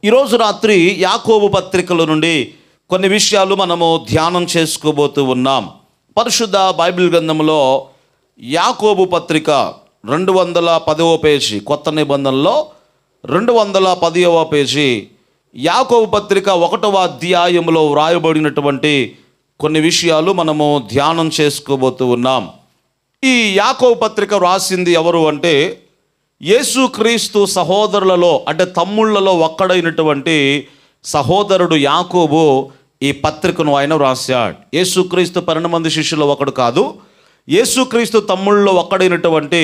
ఈరోజు రాత్రి యాకోబు పత్రికల నుండి కొన్ని విషయాలు మనము ధ్యానం చేసుకోబోతూ ఉన్నాం. పరిశుద్ధ బైబిల్ గ్రంథంలో యాకోబు పత్రిక 210వ పేజీ, కొత్త నిబంధనలో 210వ పేజీ, యాకోబు పత్రిక 1వ అధ్యాయంలో వ్రాయబడినటువంటి కొన్ని విషయాలు మనము ధ్యానం చేసుకోబోతూ ఉన్నాం. ఈ యాకోబు పత్రిక వ్రాసింది ఎవరు అంటే యేసుక్రీస్తు సహోదరులలో అంటే తమ్ముళ్లలో ఒక్కడైనటువంటి సహోదరుడు యాకోబు ఈ పత్రికను ఆయన వ్రాశాడు. యేసుక్రీస్తు 12 మంది శిష్యుల్లో ఒకడు కాదు, యేసుక్రీస్తు తమ్ముళ్ళలో ఒక్కడైనటువంటి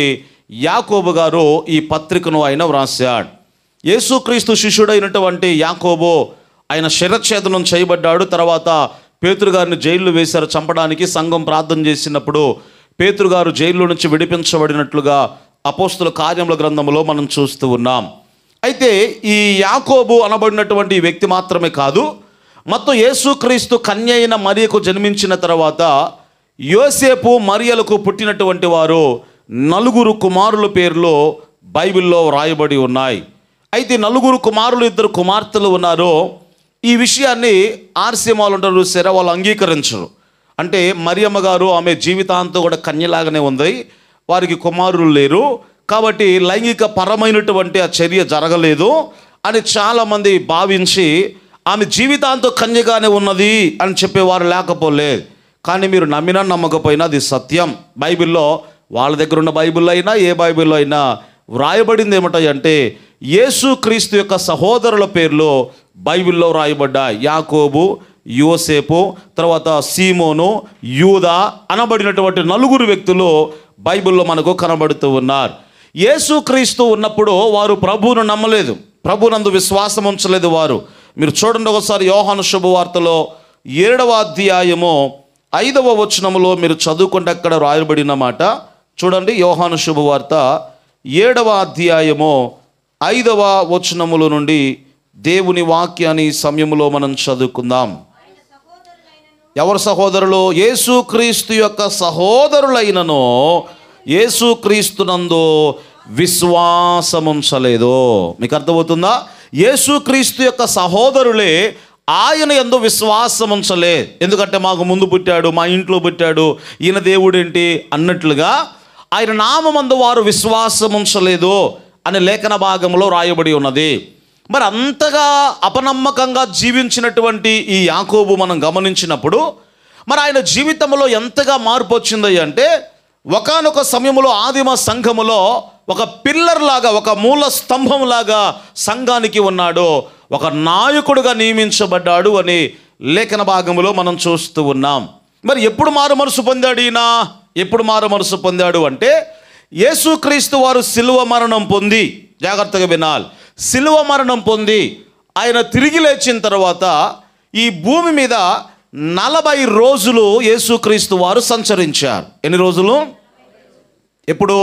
యాకోబు గారు ఈ పత్రికను ఆయన వ్రాశాడు. యేసుక్రీస్తు శిష్యుడైనటువంటి యాకోబు ఆయన శిరచ్ఛేదనం చేయబడ్డాడు. తర్వాత పేతురు గారిని జైల్లో వేశారు చంపడానికి. సంఘం ప్రార్థన చేసినప్పుడు పేతురు గారు జైల్లో నుంచి విడిపించబడినట్లుగా అపోస్తుల కార్యముల గ్రంథంలో మనం చూస్తూ ఉన్నాం. అయితే ఈ యాకోబు అనబడినటువంటి వ్యక్తి మాత్రమే కాదు, మొత్తం యేసుక్రీస్తు కన్య అయిన మరియకు జన్మించిన తర్వాత యోసేపు మరియలకు పుట్టినటువంటి వారు 4 కుమారుల పేర్లు బైబిల్లో వ్రాయబడి ఉన్నాయి. అయితే 4 కుమారులు 2 కుమార్తెలు ఉన్నారు. ఈ విషయాన్ని ఆర్సీమాలు అంటారు, సరే వాళ్ళు అంగీకరించరు. అంటే మరియమ్మ గారు ఆమె జీవితాంతం కూడా కన్యలాగానే ఉంది, వారికి కుమారులు లేరు, కాబట్టి లైంగిక పరమైనటువంటి ఆ చర్య జరగలేదు అని చాలామంది భావించి ఆమె జీవితాంతం కన్యగానే ఉన్నది అని చెప్పేవారు లేకపోలేదు. కానీ మీరు నమ్మినా నమ్మకపోయినా అది సత్యం. బైబిల్లో వాళ్ళ దగ్గర ఉన్న బైబిల్లో అయినా ఏ బైబిల్లో అయినా వ్రాయబడింది ఏమిటంటే యేసుక్రీస్తు యొక్క సహోదరుల పేర్లు బైబిల్లో వ్రాయబడ్డాయి. యాకోబు, యోసేపు, తర్వాత సీమోను, యూదా అనబడినటువంటి 4 వ్యక్తులు బైబిల్లో మనకు కనబడుతూ ఉన్నారు. యేసుక్రీస్తు ఉన్నప్పుడు వారు ప్రభువును నమ్మలేదు, ప్రభునందు విశ్వాసం ఉంచలేదు వారు. మీరు చూడండి ఒకసారి యోహాను శుభవార్తలో 7వ అధ్యాయము 5వ వచనములో మీరు చదువుకుంటే అక్కడ రాయబడిన మాట చూడండి. యోహాను శుభవార్త 7వ అధ్యాయము 5వ వచనముల నుండి దేవుని వాక్యాన్ని ఈ సమయంలో మనం చదువుకుందాం. ఎవరు సహోదరులు? యేసుక్రీస్తు యొక్క సహోదరులైనను యేసుక్రీస్తునందు విశ్వాసముంచలేదు. మీకు అర్థమవుతుందా? యేసుక్రీస్తు యొక్క సహోదరులే ఆయన యందు విశ్వాసముంచలే. ఎందుకంటే మాకు ముందు పుట్టాడు, మా ఇంట్లో పుట్టాడు, ఈయన దేవుడేంటి అన్నట్లుగా ఆయన నామమందు వారు విశ్వాసముంచలేదు అనే లేఖన భాగంలో రాయబడి ఉన్నది. మరి అంతగా అపనమ్మకంగా జీవించినటువంటి ఈ యాకోబు మనం గమనించినప్పుడు మరి ఆయన జీవితంలో ఎంతగా మార్పు వచ్చింది అంటే ఒకానొక సమయంలో ఆదిమ సంఘములో ఒక పిల్లర్ లాగా, ఒక మూల స్తంభం లాగా సంఘానికి ఉన్నాడు, ఒక నాయకుడుగా నియమించబడ్డాడు అని లేఖన భాగంలో మనం చూస్తూ ఉన్నాం. మరి ఎప్పుడు మారు మనసు పొందాడు ఈయన? ఎప్పుడు మారు మనసు పొందాడు అంటే యేసుక్రీస్తు వారు శిలువ మరణం పొంది, జాగ్రత్తగా వినాలి, శిలువ మరణం పొంది ఆయన తిరిగి లేచిన తర్వాత ఈ భూమి మీద 40 రోజులు యేసుక్రీస్తు వారు సంచరించారు. ఎన్ని రోజులు? ఎప్పుడు?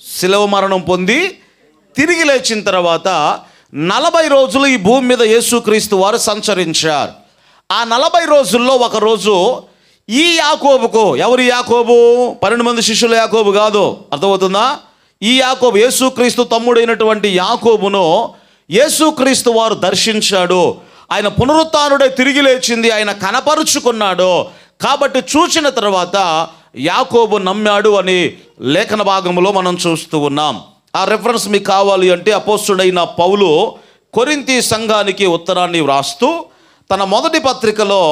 శిలువ మరణం పొంది తిరిగి లేచిన తర్వాత 40 రోజులు ఈ భూమి మీద యేసుక్రీస్తు వారు సంచరించారు. ఆ 40 రోజుల్లో ఒక రోజు ఈ యాకోబుకు, ఎవరు యాకోబు? 12 మంది శిష్యుల యాకోబు కాదు, అర్థమవుతుందా? ఈ యాకోబు యేసుక్రీస్తు తమ్ముడైనటువంటి యాకోబును యేసుక్రీస్తు వారు దర్శించాడు. ఆయన పునరుత్థానుడై తిరిగి లేచింది ఆయన కనపరుచుకున్నాడు. కాబట్టి చూసిన తర్వాత యాకోబు నమ్మాడు అని లేఖన భాగంలో మనం చూస్తూ ఉన్నాం. ఆ రెఫరెన్స్ మీకు కావాలి అంటే అపోస్తుడైన పౌలు కొరింథీ సంఘానికి ఉత్తరాన్ని వ్రాస్తూ తన మొదటి పత్రికలో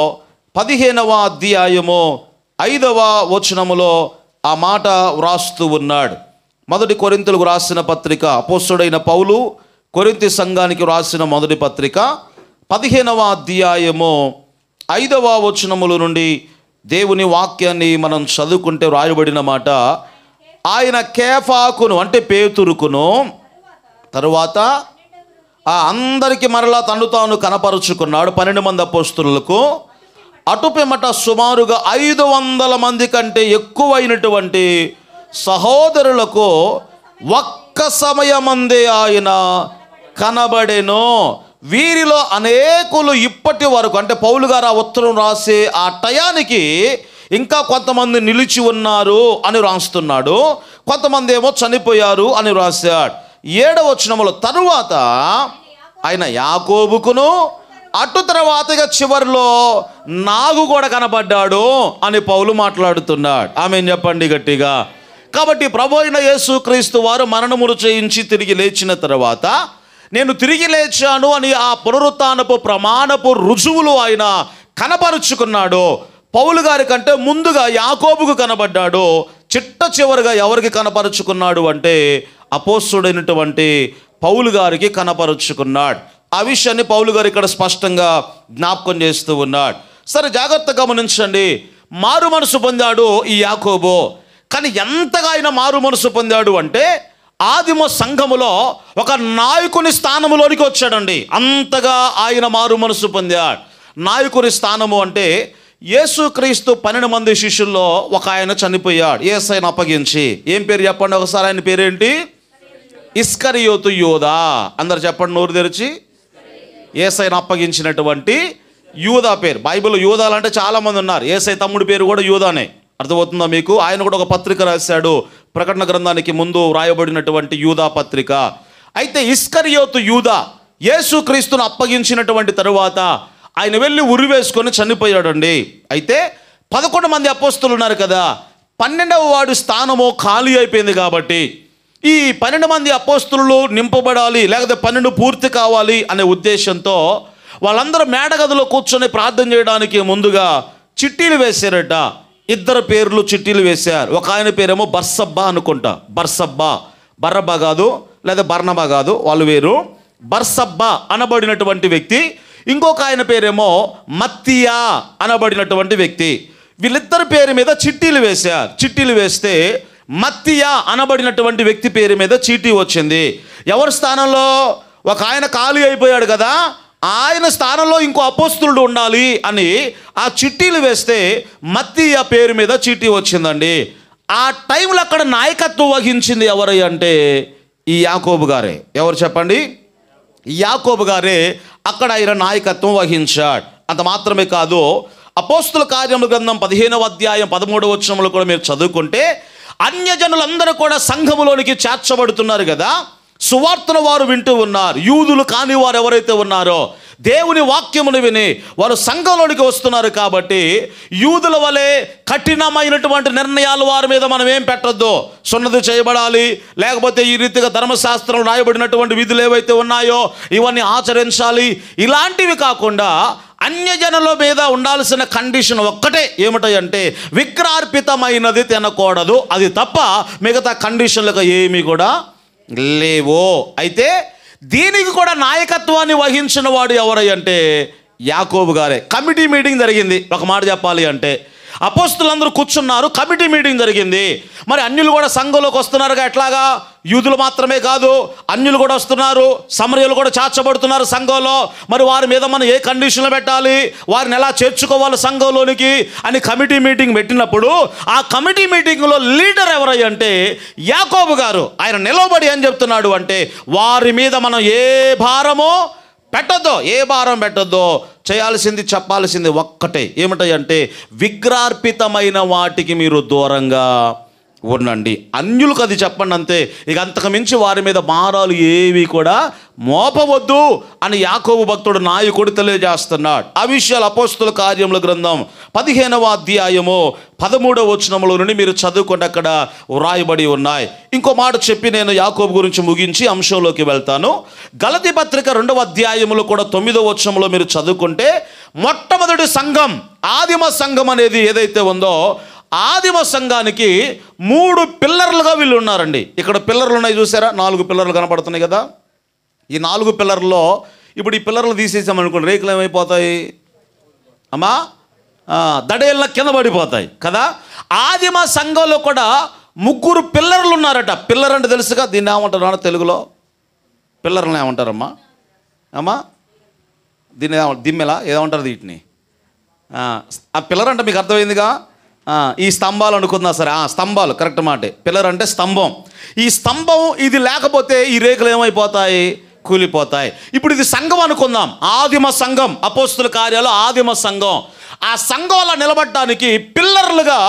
15వ అధ్యాయము 5వ వచనములో ఆ మాట వ్రాస్తూ ఉన్నాడు. మొదటి కొరింథీయులకు రాసిన పత్రిక, అపోస్తుడైన పౌలు కొరింథీ సంఘానికి రాసిన మొదటి పత్రిక 15వ అధ్యాయము 5వ వచనముల నుండి దేవుని వాక్యాన్ని మనం చదువుకుంటే రాయబడిన మాట, ఆయన కేఫాకును అంటే పేతురుకును తరువాత అందరికీ మరలా తను తాను కనపరుచుకున్నాడు 12 మంది అపోస్తులకు. అటుపిమ్మట సుమారుగా 500 మంది కంటే ఎక్కువైనటువంటి సహోదరులకు ఒక్క సమయమందే ఆయన కనబడెను. వీరిలో అనేకులు ఇప్పటి వరకు, అంటే పౌలు గారు ఆ ఉత్తరం రాసే ఆ టయానికి ఇంకా కొంతమంది నిలిచి ఉన్నారు అని రాస్తున్నాడు, కొంతమంది ఏమో చనిపోయారు అని రాశాడు. 7వ వచనములో తరువాత ఆయన యాకోబుకును, అటు తర్వాతగా చివరిలో నాకు కూడా కనబడ్డాడు అని పౌలు మాట్లాడుతున్నాడు. ఆమేన్ చెప్పండి గట్టిగా. కాబట్టి ప్రభు అయిన యేసుక్రీస్తు వారు మరణమును చేయించి తిరిగి లేచిన తర్వాత నేను తిరిగి లేచాను అని ఆ పునరుత్థానపు ప్రమాణపు రుజువులు ఆయన కనపరుచుకున్నాడు. పౌలు గారి కంటే ముందుగా యాకోబుకు కనబడ్డాడు. చిట్ట చివరిగా ఎవరికి కనపరుచుకున్నాడు అంటే అపోస్తలుడైనటువంటి పౌలు గారికి కనపరుచుకున్నాడు. ఆ విషయాన్ని పౌలు గారు ఇక్కడ స్పష్టంగా జ్ఞాపకం చేస్తూ ఉన్నాడు. సరే, జాగ్రత్తగా గమనించండి. మారు మనసు పొందాడు ఈ యాకోబు. కానీ ఎంతగా ఆయన మారు మనసు పొందాడు అంటే ఆదిమ సంఘములో ఒక నాయకుని స్థానములోనికి వచ్చాడండి. అంతగా ఆయన మారు మనసు పొందాడు. నాయకుని స్థానము అంటే యేసుక్రీస్తు 12 మంది శిష్యుల్లో ఒక ఆయన చనిపోయాడు యేసయ్యను అప్పగించి. ఏం పేరు చెప్పండి ఒకసారి, ఆయన పేరేంటి? ఇస్కరియోతు యూదా. అందరు చెప్పండి నోరు తెరిచి. యేసయ్యను అప్పగించినటువంటి యూదా పేరు. బైబిల్లో యూదాలు అంటే చాలామంది ఉన్నారు. యేసయ్య తమ్ముడి పేరు కూడా యూదానే. అర్థమవుతుందా మీకు? ఆయన కూడా ఒక పత్రిక రాశాడు, ప్రకటన గ్రంథానికి ముందు రాయబడినటువంటి యూదా పత్రిక. అయితే ఇస్కరియోతు యూదా యేసుక్రీస్తును అప్పగించినటువంటి తరువాత ఆయన వెళ్ళి ఉరి వేసుకొని చనిపోయాడండి. అయితే 11 మంది అపోస్తలులు ఉన్నారు కదా, 12వ వాడి స్థానము ఖాళీ అయిపోయింది. కాబట్టి ఈ 12 మంది అపోస్తలులు నింపబడాలి, లేకపోతే 12 పూర్తి కావాలి అనే ఉద్దేశంతో వాళ్ళందరూ మేడగదిలో కూర్చొని ప్రార్థన చేయడానికి ముందుగా చిట్టీలు వేశారట. 2 పేర్లు చిట్టీలు వేశారు. ఒక ఆయన పేరేమో బర్సబ్బా అనుకుంటా. బర్సబ్బా, బర్రబ్బా కాదు, లేదా బర్నబా కాదు, వాళ్ళు వేరు. బర్సబ్బా అనబడినటువంటి వ్యక్తి. ఇంకొక ఆయన పేరేమో మత్తియా అనబడినటువంటి వ్యక్తి. వీళ్ళిద్దరి పేరు మీద చిట్టీలు వేశారు. చిట్టీలు వేస్తే మత్తియా అనబడినటువంటి వ్యక్తి పేరు మీద చీటీ వచ్చింది. ఎవరి స్థానంలో? ఒక ఆయన ఖాళీ అయిపోయాడు కదా, ఆయన స్థానంలో ఇంకో అపోస్తలుడు ఉండాలి అని ఆ చిట్టీలు వేస్తే మత్తియా పేరు మీద చీటీ వచ్చిందండి. ఆ టైంలో అక్కడ నాయకత్వం వహించింది ఎవరు అంటే ఈ యాకోబు గారే. ఎవరు చెప్పండి? యాకోబు గారే అక్కడ ఆయన నాయకత్వం వహించాడు. అంత మాత్రమే కాదు, అపోస్తుల కార్యముల గ్రంథం 15వ అధ్యాయం 13వ వచనంలో కూడా మీరు చదువుకుంటే అన్యజనులందరూ కూడా సంఘములోనికి చేర్చబడుతున్నారు కదా. సువార్తను వారు వింటూ ఉన్నారు. యూదులు కాని వారు ఎవరైతే ఉన్నారో దేవుని వాక్యమును విని వారు సంఘంలోనికి వస్తున్నారు. కాబట్టి యూదుల వలె కఠినమైనటువంటి నిర్ణయాలు వారి మీద మనం ఏం పెట్టొద్దు. సున్నతి చేయబడాలి, లేకపోతే ఈ రీతిగా ధర్మశాస్త్రంలో రాయబడినటువంటి విధులు ఏవైతే ఉన్నాయో ఇవన్నీ ఆచరించాలి, ఇలాంటివి కాకుండా అన్యజనుల మీద ఉండాల్సిన కండిషన్ ఒక్కటే ఏమిటంటే విగ్రహార్పితమైనది తినకూడదు. అది తప్ప మిగతా కండిషన్లకు ఏమీ కూడా లేవో. అయితే దీనికి కూడా నాయకత్వాన్ని వహించిన వాడు ఎవరంటే యాకోబు గారే. కమిటీ మీటింగ్ జరిగింది. ఒక మాట చెప్పాలి అంటే అపోస్తలులందరూ కూర్చున్నారు, కమిటీ మీటింగ్ జరిగింది. మరి అన్యులు కూడా సంఘంలోకి వస్తున్నారుగా. ఎట్లాగా? యూదులు మాత్రమే కాదు, అన్యులు కూడా వస్తున్నారు, సమరయులు కూడా చేర్చబడుతున్నారు సంఘంలో. మరి వారి మీద మనం ఏ కండిషన్లు పెట్టాలి, వారిని ఎలా చేర్చుకోవాలి సంఘంలోనికి అని కమిటీ మీటింగ్ పెట్టినప్పుడు ఆ కమిటీ మీటింగ్లో లీడర్ ఎవరంటే యాకోబు గారు. ఆయన నిలబడి ఏం చెప్తున్నాడు అంటే వారి మీద మనం ఏ భారమో పెట్టొద్దు, ఏ భారం పెట్టొద్దు. చేయాల్సింది, చెప్పాల్సింది ఒక్కటే ఏమిటంటే విగ్రహార్పితమైన వాటికి మీరు దూరంగా ఉండండి. అన్యులకు అది చెప్పండి అంతే. ఇక అంతకు మించి వారి మీద భారాలు ఏవి కూడా మోపవద్దు అని యాకోబు భక్తుడు నాయకుడు తెలియజేస్తున్నాడు. ఆ విషయాలు అపోస్తుల కార్యముల గ్రంథం 15వ అధ్యాయము 13వ వచనములో నుండి మీరు చదువుకుంటే అక్కడ వ్రాయబడి ఉన్నాయి. ఇంకో మాట చెప్పి నేను యాకోబు గురించి ముగించి అంశంలోకి వెళ్తాను. గలతీ పత్రిక 2వ అధ్యాయములో కూడా 9వ వచనంలో మీరు చదువుకుంటే మొట్టమొదటి సంఘం, ఆదిమ సంఘం అనేది ఏదైతే ఉందో ఆదిమ సంఘానికి 3 పిల్లర్లుగా వీళ్ళు ఉన్నారండి. ఇక్కడ పిల్లర్లు ఉన్నాయి చూసారా, 4 పిల్లర్లు కనపడుతున్నాయి కదా. ఈ 4 పిల్లర్లో ఇప్పుడు ఈ పిల్లర్లు తీసేసామనుకోండి, రేకులు ఏమైపోతాయి అమ్మా? దడేళ్ళ కింద పడిపోతాయి కదా. ఆదిమ సంఘంలో కూడా 3 పిల్లర్లు ఉన్నారట. పిల్లర్ అంటే తెలుసుగా, దీన్ని ఏమంటారు అన్న తెలుగులో? పిల్లర్లను ఏమంటారమ్మా? అమ్మా దీన్ని దిమ్మెలా ఏమంటారు వీటిని? ఆ పిల్లర్ అంటే మీకు అర్థమైందిగా. ఈ స్తంభాలు అనుకుందా సరే, స్తంభాలు కరెక్ట్ మాటే. పిల్లర్ అంటే స్తంభం. ఈ స్తంభం ఇది లేకపోతే ఈ రేకులు ఏమైపోతాయి? కూలిపోతాయి. ఇప్పుడు ఇది సంఘం అనుకుందాం, ఆదిమ సంఘం, అపోస్తుల కార్యాలు ఆదిమ సంఘం. ఆ సంఘంలో నిలబడడానికి పిల్లర్లుగా,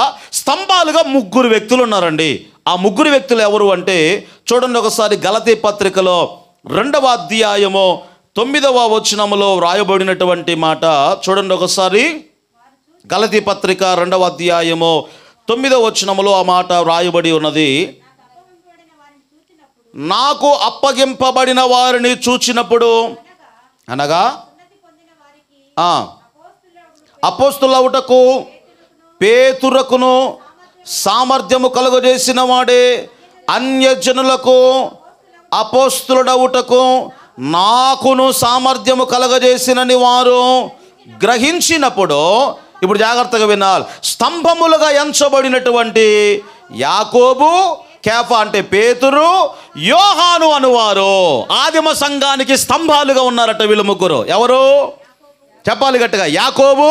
స్తంభాలుగా 3 వ్యక్తులు ఉన్నారండి. ఆ 3 వ్యక్తులు ఎవరు అంటే చూడండి ఒకసారి గలతీ పత్రికలో 2వ అధ్యాయము 9వ వచనములో వ్రాయబడినటువంటి మాట చూడండి ఒకసారి. గలతీ పత్రిక 2వ అధ్యాయము 9వ వచనములో ఆ మాట వ్రాయబడి ఉన్నది. నాకు అప్పగింపబడిన వారిని చూచినప్పుడు, అనగా అపోస్తులవుటకు పేతురుకును సామర్థ్యము కలుగజేసిన వాడే అన్యజనులకు అపోస్తులుడవుటకు నాకును సామర్థ్యము కలగజేసినని వారు గ్రహించినప్పుడు, ఇప్పుడు జాగ్రత్తగా వినాలి, స్తంభములుగా ఎంచబడినటువంటి యాకోబు, కేఫా అంటే పేతురు, యోహాను అనువారు ఆదిమ సంఘానికి స్తంభాలుగా ఉన్నారట. వీళ్ళు ముగ్గురు ఎవరు చెప్పాలి గట్టిగా? యాకోబు,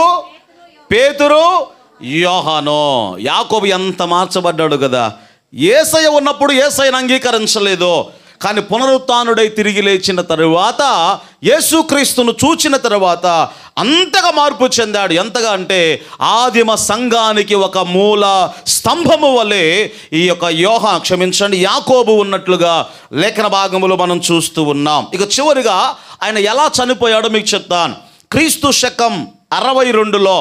పేతురు, యోహాను. యాకోబు ఎంత మార్చబడ్డాడు కదా. యేసయ్య ఉన్నప్పుడు యేసయ్యను అంగీకరించలేదు, కానీ పునరుత్థానుడై తిరిగి లేచిన తరువాత యేసుక్రీస్తును చూచిన తరువాత అంతగా మార్పు చెందాడు. ఎంతగా అంటే ఆదిమ సంఘానికి ఒక మూల స్తంభము వలె ఈ యొక్క యాకోబు ఉన్నట్లుగా లేఖన భాగములో మనం చూస్తూ ఉన్నాం. ఇక చివరిగా ఆయన ఎలా చనిపోయాడో మీకు చెప్తాను. క్రీస్తు శకం 62లో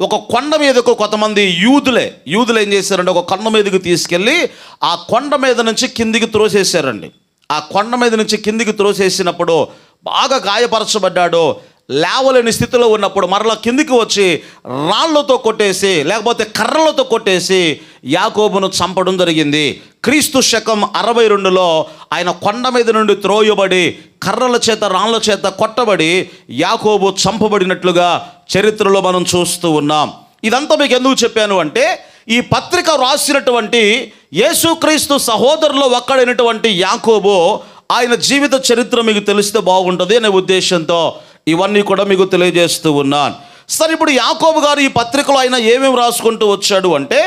ఒక కొండ మీదకు కొంతమంది యూదులు ఏం చేశారంటే ఒక కొండ మీదకు తీసుకెళ్ళి ఆ కొండ మీద నుంచి కిందికి త్రోసేశారండి. ఆ కొండ మీద నుంచి కిందికి త్రోసేసినప్పుడు బాగా గాయపరచబడ్డాడు. లేవలేని స్థితిలో ఉన్నప్పుడు మరలా కిందికి వచ్చి రాళ్లతో కొట్టేసి లేకపోతే కర్రలతో కొట్టేసి యాకోబును చంపడం జరిగింది. క్రీస్తు శకం 62లో ఆయన కొండ మీద నుండి త్రోయబడి కర్రల చేత రాళ్ల చేత కొట్టబడి యాకోబు చంపబడినట్లుగా చరిత్రలో మనం చూస్తూ ఉన్నాం. ఇదంతా మీకు ఎందుకు చెప్పాను అంటే, ఈ పత్రిక రాసినటువంటి యేసుక్రీస్తు సహోదరులో ఒక్కడైనటువంటి యాకోబు, ఆయన జీవిత చరిత్ర మీకు తెలిస్తే బాగుంటుంది అనే ఉద్దేశంతో ఇవన్నీ కూడా మీకు తెలియజేస్తూ ఉన్నాను. సరే, ఇప్పుడు యాకోబు గారు ఈ పత్రికలో ఆయన ఏమేమి రాసుకుంటూ వచ్చాడు అంటే,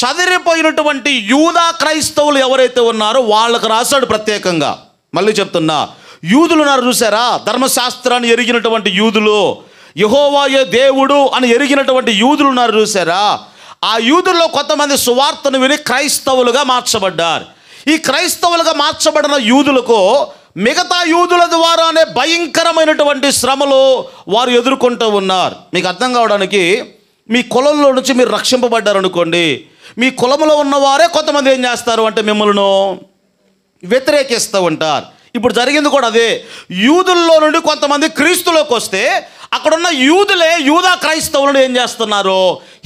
చదిరిపోయినటువంటి యూదా క్రైస్తవులు ఎవరైతే ఉన్నారో వాళ్ళకు రాశాడు ప్రత్యేకంగా. మళ్ళీ చెప్తున్నా, యూదులు ఉన్నారు చూసారా, ధర్మశాస్త్రాన్ని ఎరిగినటువంటి యూదులు, యెహోవాయే దేవుడు అని ఎరిగినటువంటి యూదులు ఉన్నారు చూసారా, ఆ యూదుల్లో కొంతమంది సువార్తను విని క్రైస్తవులుగా మార్చబడ్డారు. ఈ క్రైస్తవులుగా మార్చబడిన యూదులకు మిగతా యూదుల ద్వారానే భయంకరమైనటువంటి శ్రమలు వారు ఎదుర్కొంటూ ఉన్నారు. మీకు అర్థం కావడానికి, మీ కులంలో నుంచి మీరు రక్షింపబడ్డారనుకోండి, మీ కులంలో ఉన్నవారే కొంతమంది ఏం చేస్తారు అంటే మిమ్మల్ని వ్యతిరేకిస్తూ ఉంటారు. ఇప్పుడు జరిగింది కూడా అదే. యూదుల్లో నుండి కొంతమంది క్రీస్తులోకి వస్తే అక్కడున్న యూదులే యూదా క్రైస్తవులను ఏం చేస్తున్నారు,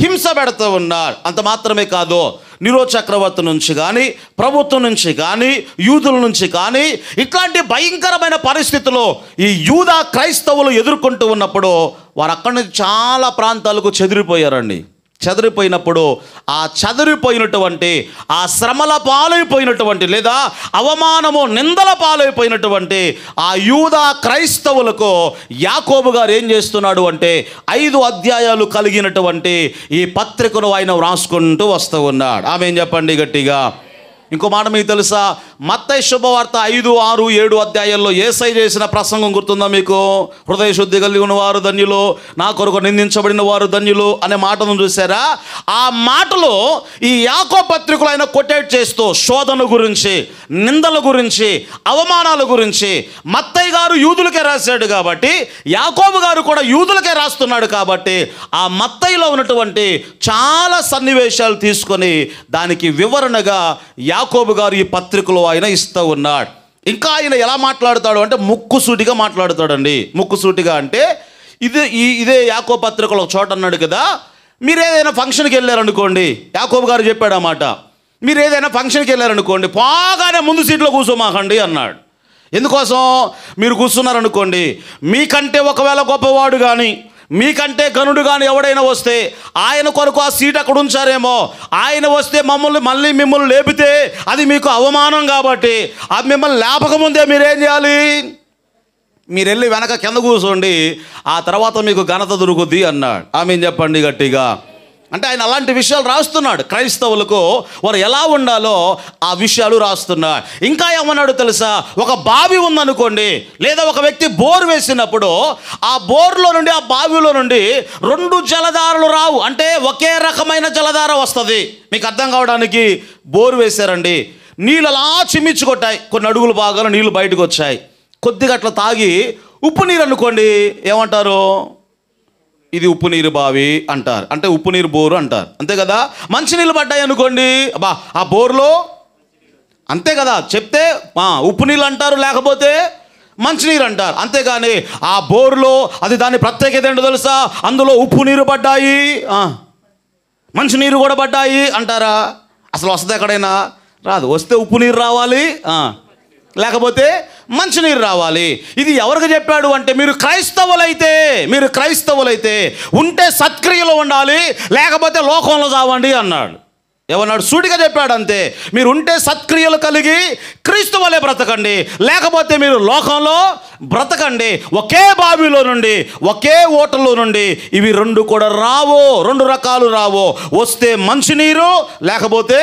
హింస పెడుతూ ఉన్నారు. అంత మాత్రమే కాదు, నీరో చక్రవర్తి నుంచి కానీ ప్రభుత్వం నుంచి కానీ యూదుల నుంచి కానీ ఇట్లాంటి భయంకరమైన పరిస్థితుల్లో ఈ యూదా క్రైస్తవులు ఎదుర్కొంటూ ఉన్నప్పుడు వారు అక్కడి నుంచి చాలా ప్రాంతాలకు చెదిరిపోయారండి. చెదిరిపోయినప్పుడు ఆ చెదిరిపోయినటువంటి ఆ శ్రమల పాలైపోయినటువంటి లేదా అవమానము నిందల పాలైపోయినటువంటి ఆ యూదా క్రైస్తవులకు యాకోబు గారు ఏం చేస్తున్నాడు అంటే 5 అధ్యాయాలు కలిగినటువంటి ఈ పత్రికను ఆయన వ్రాసుకుంటూ వస్తూ ఉన్నాడు. ఆమేన్ చెప్పండి గట్టిగా. ఇంకో మాట మీకు తెలుసా, మత్తయి శుభవార్త 5, 6, 7 అధ్యాయాల్లో యేసయ్య చేసిన ప్రసంగం గుర్తుందా మీకు? హృదయ శుద్ధి కలిగి ఉన్నవారు ధన్యులు, నా కొరకు నిందించబడిన వారు ధన్యులు అనే మాటను చూసారా? ఆ మాటలో ఈ యాకోబు పత్రికలో ఆయన కొటేట్ చేస్తూ శోధన గురించి, నిందల గురించి, అవమానాల గురించి మత్తయి గారు యూదులకే రాశాడు కాబట్టి, యాకోబు గారు కూడా యూదులకే రాస్తున్నాడు కాబట్టి ఆ మత్తయిలో ఉన్నటువంటి చాలా సన్నివేశాలు తీసుకొని దానికి వివరణగా యాకోబు గారు ఈ పత్రికలో ఆయన ఇస్తూ ఉన్నాడు. ఇంకా ఆయన ఎలా మాట్లాడతాడు అంటే ముక్కుసూటిగా మాట్లాడతాడండి. ముక్కుసూటిగా అంటే ఇదే యాకోబు పత్రికలో ఒక చోట అన్నాడు కదా, మీరు ఏదైనా ఫంక్షన్కి వెళ్ళారనుకోండి, యాకోబు గారు చెప్పాడు ఆ మాట, మీరు ఏదైనా ఫంక్షన్కి వెళ్ళారనుకోండి, బాగానే ముందు సీట్లో కూర్చోమాకండి అన్నాడు. ఎందుకోసం? మీరు కూర్చున్నారనుకోండి, మీకంటే ఒకవేళ గొప్పవాడు కానీ మీకంటే గనుడు కానీ ఎవడైనా వస్తే ఆయన కొరకు ఆ సీట్ అక్కడ ఉంచారేమో, ఆయన వస్తే మళ్ళీ మిమ్మల్ని లేపితే అది మీకు అవమానం కాబట్టి అది మిమ్మల్ని లేపకముందే మీరేం చేయాలి, మీరు వెళ్ళి వెనక కింద కూర్చోండి, ఆ తర్వాత మీకు ఘనత దొరుకుద్ది అన్నాడు. ఆమేన్ చెప్పండి గట్టిగా. అంటే ఆయన అలాంటి విషయాలు రాస్తున్నాడు. క్రైస్తవులకు వారు ఎలా ఉండాలో ఆ విషయాలు రాస్తున్నాడు. ఇంకా ఏమన్నాడు తెలుసా, ఒక బావి ఉందనుకోండి, లేదా ఒక వ్యక్తి బోర్ వేసినప్పుడు ఆ బోర్లో నుండి ఆ బావిలో నుండి 2 జలధారలు రావు, అంటే ఒకే రకమైన జలధార వస్తుంది. మీకు అర్థం కావడానికి, బోర్ వేశారండి, నీళ్ళు అలా చిమ్మించుకొట్టాయి, కొన్ని అడుగులు భాగాలు నీళ్ళు బయటకు వచ్చాయి, కొద్దిగా అట్లా తాగి ఉప్పు నీరు అనుకోండి, ఏమంటారు? ఇది ఉప్పు నీరు బావి అంటారు, అంటే ఉప్పు నీరు బోరు అంటారు, అంతే కదా. మంచినీళ్ళు పడ్డాయి అనుకోండి, అబ్బా ఆ బోర్లో, అంతే కదా. చెప్తే ఉప్పు నీళ్ళు అంటారు, లేకపోతే మంచినీరు అంటారు, అంతేగాని ఆ బోరులో అది దాని ప్రత్యేకత ఏంటో తెలుసా? అందులో ఉప్పు నీరు పడ్డాయి, మంచినీరు కూడా పడ్డాయి అంటారా? అసలు వస్తుంది ఎక్కడైనా? రాదు. వస్తే ఉప్పు నీరు రావాలి, లేకపోతే మంచినీరు రావాలి. ఇది ఎవరికి చెప్పాడు అంటే, మీరు క్రైస్తవులైతే ఉంటే సత్క్రియలో ఉండాలి, లేకపోతే లోకంలో చావండి అన్నాడు. ఏమన్నాడు? సూటిగా చెప్పాడు అంతే. మీరు ఉంటే సత్క్రియలు కలిగి క్రీస్తు వలె బ్రతకండి, లేకపోతే మీరు లోకంలో బ్రతకండి. ఒకే బావిలో నుండి, ఒకే ఓటలో నుండి ఇవి రెండు కూడా రావు, రెండు రకాలు రావు. వస్తే మంచినీరు, లేకపోతే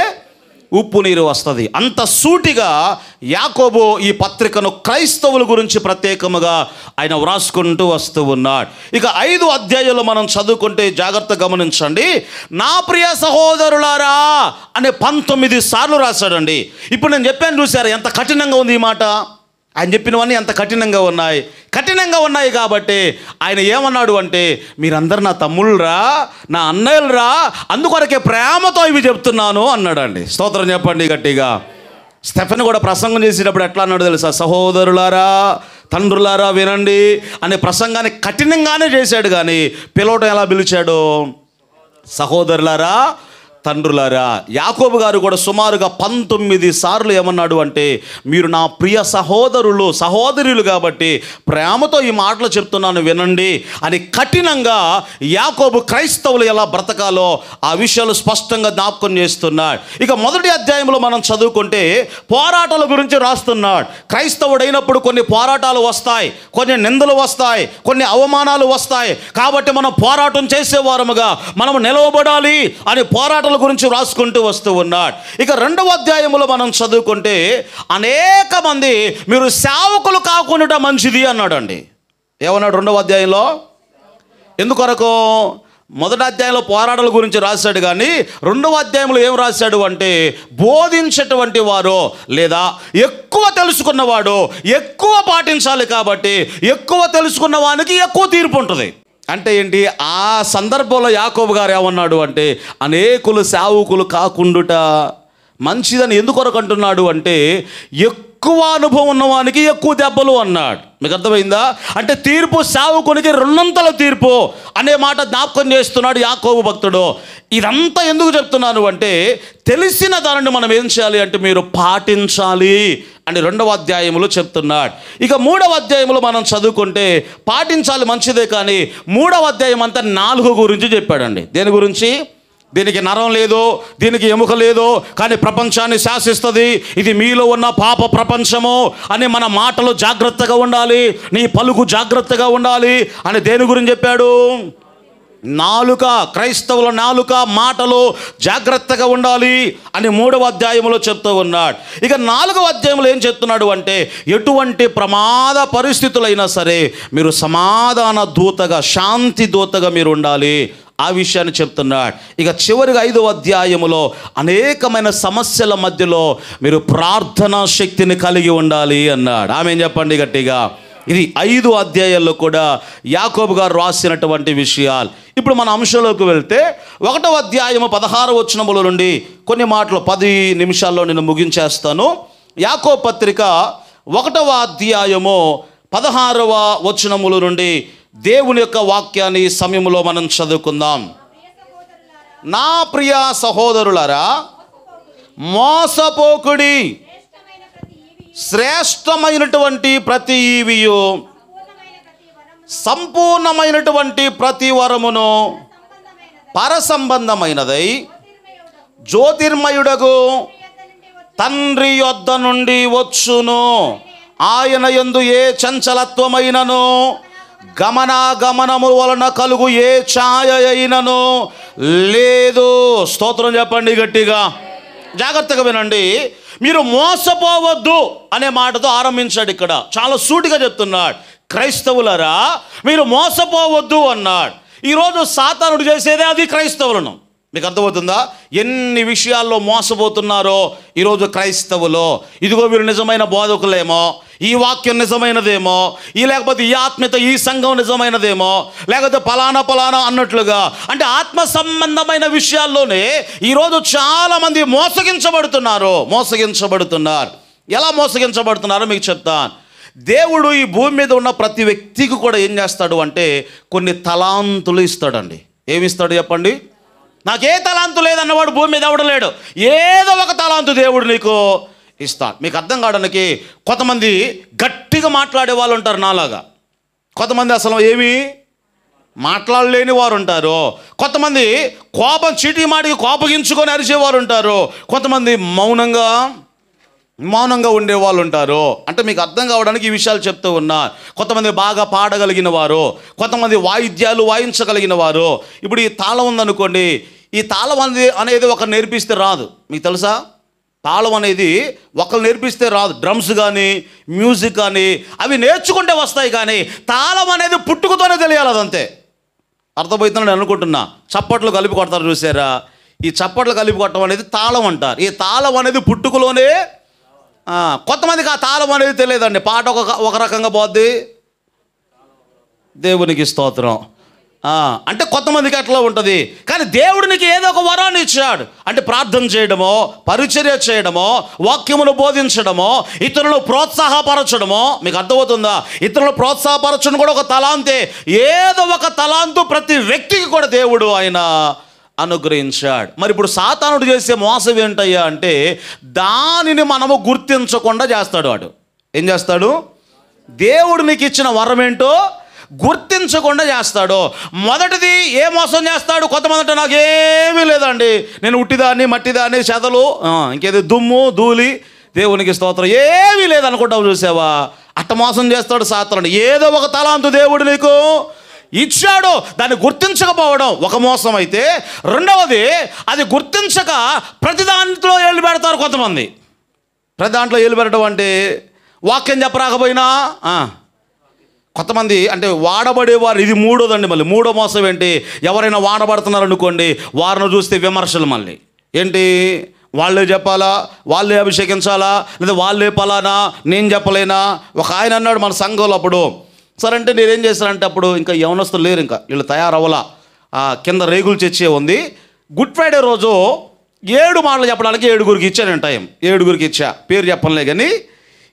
ఉప్పు నీరు వస్తుంది. అంత సూటిగా యాకోబు ఈ పత్రికను క్రైస్తవుల గురించి ప్రత్యేకముగా ఆయన వ్రాసుకుంటూ వస్తూ ఉన్నాడు. ఇక 5 అధ్యాయాలు మనం చదువుకుంటే జాగ్రత్తగా గమనించండి. నా ప్రియ సహోదరులారా అనే 19 సార్లు రాశాడండి. ఇప్పుడు నేను చెప్పాను చూసారా ఎంత కఠినంగా ఉంది ఈ మాట? ఆయన చెప్పినవన్నీ ఎంత కఠినంగా ఉన్నాయి కాబట్టి ఆయన ఏమన్నాడు అంటే, మీరందరూ నా తమ్ముళ్ళరా, నా అన్నయ్యలరా, అందుకొరకే ప్రేమతో ఇవి చెప్తున్నాను అన్నాడండి. స్తోత్రం చెప్పండి గట్టిగా. స్టెఫెన్ కూడా ప్రసంగం చేసేటప్పుడు ఎట్లా అన్నాడు తెలుసా? సహోదరులారా, తండ్రులారా వినండి అనే ప్రసంగాన్ని కఠినంగానే చేశాడు, కానీ పిలవటం ఎలా పిలిచాడు? సహోదరులారా, తండ్రులారా. యాకోబు గారు కూడా సుమారుగా 19 సార్లు ఏమన్నాడు అంటే, మీరు నా ప్రియ సహోదరులు కాబట్టి ప్రేమతో ఈ మాటలు చెప్తున్నాను వినండి అని కఠినంగా యాకోబు క్రైస్తవులు ఎలా బ్రతకాలో ఆ విషయాలు స్పష్టంగా జ్ఞాపకం చేస్తున్నాడు. ఇక 1వ అధ్యాయంలో మనం చదువుకుంటే పోరాటాల గురించి రాస్తున్నాడు. క్రైస్తవుడైనప్పుడు కొన్ని పోరాటాలు వస్తాయి, కొన్ని నిందలు వస్తాయి, కొన్ని అవమానాలు వస్తాయి. కాబట్టి మనం పోరాటం చేసేవారముగా మనం నిలవబడాలి అని పోరాటాల గురించి రాసుకుంటూ వస్తూ ఉన్నాడు. ఇక 2వ అధ్యాయంలో మనం చదువుకుంటే అనేక మంది మీరు సేవకులు కాకుండా మంచిది అన్నాడండి. ఏమన్నాడు 2వ అధ్యాయంలో? ఎందుకొరకు? 1వ అధ్యాయంలో పోరాటాల గురించి రాశాడు, కానీ 2వ అధ్యాయంలో ఏం రాశాడు అంటే, బోధించేటువంటి వారు లేదా ఎక్కువ తెలుసుకున్నవాడు ఎక్కువ పాటించాలి, కాబట్టి ఎక్కువ తెలుసుకున్న వానికి ఎక్కువ తీర్పు ఉంటుంది. అంటే ఏంటి? ఆ సందర్భంలో యాకోబు గారు ఏమన్నాడు అంటే, అనేకులు సేవకులు కాకుండుట మంచిదని ఎందుకొరకు అంటున్నాడు అంటే, ఎక్కువ అనుభవం ఉన్నవానికి ఎక్కువ దెబ్బలు అన్నాడు. మీకు అర్థమైందా? అంటే తీర్పు సేవకునికి 2 తీర్పు అనే మాట జ్ఞాపకం చేస్తున్నాడు యాకోబు భక్తుడు. ఇదంతా ఎందుకు చెప్తున్నాను అంటే, తెలిసిన దానిని మనం ఏం చేయాలి అంటే మీరు పాటించాలి అని 2వ అధ్యాయంలో చెప్తున్నాడు. ఇక 3వ అధ్యాయంలో మనం చదువుకుంటే పాటించాలి మంచిదే, కానీ 3వ అధ్యాయం అంతా 4 గురించి చెప్పాడండి. దేని గురించి? దీనికి నరం లేదు, దీనికి ఎముక లేదు, కానీ ప్రపంచాన్ని శాసిస్తుంది. ఇది మీలో ఉన్న పాప ప్రపంచము అని మన మాటలు జాగ్రత్తగా ఉండాలి, నీ పలుకు జాగ్రత్తగా ఉండాలి అని దేని గురించి చెప్పాడు? నాలుక, క్రైస్తవుల నాలుక, మాటలు జాగ్రత్తగా ఉండాలి అని 3వ అధ్యాయంలో చెప్తూ ఉన్నాడు. ఇక 4వ అధ్యాయంలో ఏం చెప్తున్నాడు అంటే, ఎటువంటి ప్రమాద పరిస్థితులైనా సరే మీరు సమాధాన దూతగా, శాంతి దూతగా మీరు ఉండాలి, ఆ విషయాన్ని చెప్తున్నాడు. ఇక చివరిగా 5వ అధ్యాయములో అనేకమైన సమస్యల మధ్యలో మీరు ప్రార్థనా శక్తిని కలిగి ఉండాలి అన్నాడు. ఆమేన్ చెప్పండి గట్టిగా. ఇది 5 అధ్యాయాల్లో కూడా యాకోబు గారు రాసినటువంటి విషయాలు. ఇప్పుడు మన అంశంలోకి వెళ్తే 1వ అధ్యాయము 16వ వచనముల నుండి కొన్ని మాటలు 10 నిమిషాల్లో నేను ముగించేస్తాను. యాకోబు పత్రిక 1వ అధ్యాయము 16వ వచనముల నుండి దేవుని యొక్క వాక్యాన్ని ఈ సమయంలో మనం చదువుకుందాం. నా ప్రియ సహోదరులారా, మోసపోకుడి, శ్రేష్టమైనటువంటి ప్రతి ఈవియు, సంపూర్ణమైనటువంటి ప్రతి వరమును పరసంబంధమైనదై జ్యోతిర్మయుడగు తండ్రి యొద్ద నుండి వచ్చును. ఆయన యందు ఏ చంచలత్వమైనను గమనాగమనము వలన కలుగు ఏ ఛాయ అయినను లేదు. స్తోత్రం చెప్పండి గట్టిగా. జాగ్రత్తగా వినండి. మీరు మోసపోవద్దు అనే మాటతో ఆరంభించాడు. ఇక్కడ చాలా సూటిగా చెప్తున్నాడు, క్రైస్తవులరా మీరు మోసపోవద్దు అన్నాడు. ఈరోజు సాతానుడు చేసేదే అది క్రైస్తవులను. మీకు అర్థమవుతుందా? ఎన్ని విషయాల్లో మోసపోతున్నారో ఈరోజు క్రైస్తవులు. ఇదిగో వీరు నిజమైన బోధకులేమో, ఈ వాక్యం నిజమైనదేమో, లేకపోతే ఈ ఆత్మీయత ఈ సంఘం నిజమైనదేమో, లేకపోతే ఫలానా అన్నట్లుగా. అంటే ఆత్మ సంబంధమైన విషయాల్లోనే ఈరోజు చాలామంది మోసగించబడుతున్నారు. ఎలా మోసగించబడుతున్నారో మీకు చెప్తాను. దేవుడు ఈ భూమి మీద ఉన్న ప్రతి వ్యక్తికి కూడా ఏం చేస్తాడు అంటే కొన్ని తలాంతులు ఇస్తాడండి. ఏమిస్తాడు చెప్పండి? నాకే తలాంతు లేదన్నవాడు భూమి మీద ఎవడు లేడు. ఏదో ఒక తలాంతు దేవుడు నీకు ఇస్తాడు. మీకు అర్థం కావడానికి కొంతమంది గట్టిగా మాట్లాడే వాళ్ళు ఉంటారు నాలాగా, కొంతమంది అసలు ఏమీ మాట్లాడలేని వారు ఉంటారు, కొంతమంది చీటీ మాటికి కోపగించుకొని అరిచేవారు ఉంటారు, కొంతమంది మౌనంగా ఉండేవాళ్ళు ఉంటారు. అంటే మీకు అర్థం కావడానికి ఈ విషయాలు చెప్తూ ఉన్నా. కొంతమంది బాగా పాడగలిగిన వారు, కొంతమంది వాయిద్యాలు వాయించగలిగిన వారు. ఇప్పుడు ఈ తాళం ఉందనుకోండి, ఈ తాళం అనేది ఒకరు నేర్పిస్తే రాదు. మీకు తెలుసా? తాళం అనేది ఒకరు నేర్పిస్తే రాదు. డ్రమ్స్ కానీ మ్యూజిక్ కానీ అవి నేర్చుకుంటే వస్తాయి, కానీ తాళం అనేది పుట్టుకతోనే తెలియాలి. అదంతే. అర్థమవుతుందని అనుకుంటున్నా. చప్పట్లు కలిపి కొడతారు చూసారా? ఈ చప్పట్లు కలిపి కొట్టడం అనేది తాళం అంటారు. ఈ తాళం అనేది పుట్టుకలోనే. కొంతమందికి ఆ తాళం అనేది తెలియదండి. పాట ఒక రకంగా పోద్ది. దేవునికి స్తోత్రం. అంటే కొంతమందికి అట్లా ఉంటుంది. కానీ దేవుడినికి ఏదో ఒక వరాన్ని ఇచ్చాడు. అంటే ప్రార్థన చేయడమో, పరిచర్య చేయడమో, వాక్యమును బోధించడమో, ఇతరులను ప్రోత్సాహపరచడమో. మీకు అర్థమవుతుందా? ఇతరులను ప్రోత్సాహపరచడం కూడా ఒక తలాంతే. ఏదో ఒక తలాంతు ప్రతి వ్యక్తికి కూడా దేవుడు ఆయన అనుగ్రహించాడు. మరి ఇప్పుడు సాతానుడు చేసే మోసం ఏంటయ్యా అంటే దానిని మనము గుర్తించకుండా చేస్తాడు. వాడు ఏం చేస్తాడు? దేవుడు నీకు ఇచ్చిన వరం ఏంటో గుర్తించకుండా చేస్తాడు. మొదటిది ఏ మోసం చేస్తాడు? కొంతమంది అంటే నాకేమీ లేదండి, నేను ఉట్టిదాన్ని, మట్టిదాన్ని, చెదలు, ఇంకేది దుమ్ము ధూళి, దేవునికి స్తోత్రం, ఏమీ లేదనుకుంటావు చూసావా? అట్ట మోసం చేస్తాడు సాతానుడు. ఏదో ఒక తలాంతు దేవుడు నీకు ఇచ్చాడు, దాన్ని గుర్తించకపోవడం ఒక మోసం అయితే, రెండవది అది గుర్తించక ప్రతి దాంట్లో ఏళ్ళు పెడతారు కొంతమంది. ప్రతి దాంట్లో ఏళ్ళు పెట్టడం అంటే వాక్యం చెప్పరాకపోయినా కొంతమంది అంటే వాడబడేవారు. ఇది మూడోదండి. మళ్ళీ మూడో మోసం ఏంటి? ఎవరైనా వాడబడుతున్నారు అనుకోండి, వారిని చూస్తే విమర్శలు. మళ్ళీ ఏంటి? వాళ్ళే చెప్పాలా, వాళ్ళే అభిషేకించాలా, లేదా వాళ్ళే పలానా, నేను చెప్పలేనా? ఒక ఆయన అన్నాడు మన సంఘంలో అప్పుడు. సరే అంటే నేనేం చేశానంటే అప్పుడు ఇంకా యవనస్తులు లేరు, ఇంకా వీళ్ళు తయారవ్వాలా, కింద రేగులు చర్చే ఉంది. గుడ్ ఫ్రైడే రోజు 7 మాటలు చెప్పడానికి 7గురికి ఇచ్చాను నేను టైం. 7గురికి ఇచ్చా, పేరు చెప్పనులే కానీ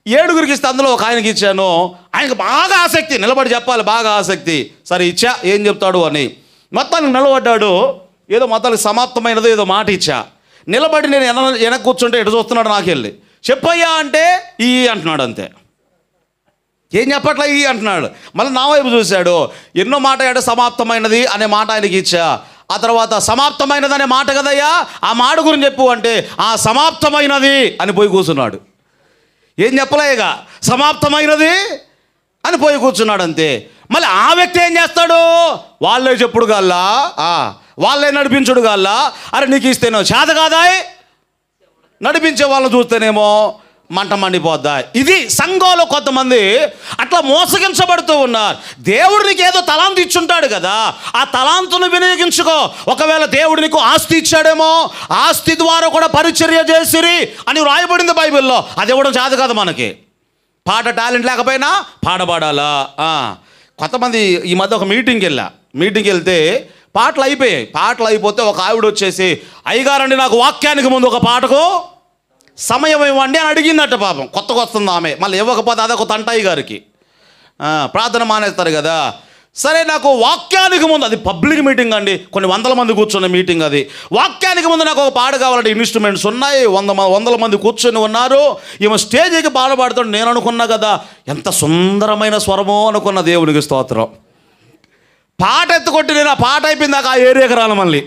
7గురికి ఇస్తే అందులో ఒక ఆయనకి ఇచ్చాను. ఆయనకు బాగా ఆసక్తి, నిలబడి చెప్పాలి, బాగా ఆసక్తి. సరే ఇచ్చా, ఏం చెప్తాడు అని మొత్తానికి నిలబడ్డాడు. ఏదో మొత్తానికి సమాప్తమైనదో ఏదో మాట ఇచ్చా. నిలబడి నేను వెనక్కి కూర్చుంటే ఎటు చూస్తున్నాడు నాకు వెళ్ళి. చెప్పయ్యా అంటే ఈ అంటున్నాడు. అంతే, ఏం చెప్పట్లా ఈ అంటున్నాడు. మళ్ళీ నా వైపు చూశాడు. ఎన్నో మాట అంటే సమాప్తమైనది అనే మాట ఆయనకి ఇచ్చా. ఆ తర్వాత సమాప్తమైనది అనే మాట కదయ్యా, ఆ మాట గురించి చెప్పు అంటే సమాప్తమైనది అని పోయి కూర్చున్నాడు. ఏం చెప్పలేగా, సమాప్తమైనది అని పోయి కూర్చున్నాడు. అంతే. మళ్ళీ ఆ వ్యక్తి ఏం చేస్తాడు? వాళ్ళే చెప్పుడు గాల్లా, వాళ్ళే నడిపించుడు గాల్లా. అరే నీకు ఇస్తేనో చేత కాదా, నడిపించే వాళ్ళని చూస్తేనేమో మంట మండిపోద్దా. ఇది సంఘంలో కొంతమంది అట్లా మోసగించబడుతూ ఉన్నారు. దేవుడు నీకు ఏదో తలాంతు ఇచ్చుంటాడు కదా, ఆ తలాంతును వినియోగించుకో. ఒకవేళ దేవుడు నీకు ఆస్తి ఇచ్చాడేమో, ఆస్తి ద్వారా కూడా పరిచర్య చేసిరి అని రాయబడింది బైబిల్లో. అది ఇవ్వడం చేత కదా మనకి. పాట టాలెంట్ లేకపోయినా పాడబడాలా. కొంతమంది ఈ మధ్య ఒక మీటింగ్కి వెళ్తే పాటలు అయిపోయాయి. పాటలు అయిపోతే ఒక ఆవిడ వచ్చేసి, అయ్యగారండి నాకు వాక్యానికి ముందు ఒక పాటకు సమయం ఇవ్వండి అని అడిగిందట. పాపం కొత్తగా వస్తుంది ఆమె. మళ్ళీ ఇవ్వకపోతే అదొక తంటాయి గారికి ప్రార్థన మానేస్తారు కదా. సరే నాకు వాక్యానికి ముందు, అది పబ్లిక్ మీటింగ్ అండి, కొన్ని 100 మంది కూర్చున్న మీటింగ్ అది. వాక్యానికి ముందు నాకు ఒక పాట కావాలంటే ఇన్స్ట్రుమెంట్స్ ఉన్నాయి, 100 మంది కూర్చొని ఉన్నారు. ఈమె స్టేజ్కి పాట పాడుతుంటే నేను అనుకున్నా కదా, ఎంత సుందరమైన స్వరమో అనుకున్న. దేవునికి స్తోత్రం. పాట ఎత్తుకొట్టి నేను ఆ పాట అయిపోయింది దాకా ఆ ఏరియాకి రాను, మళ్ళీ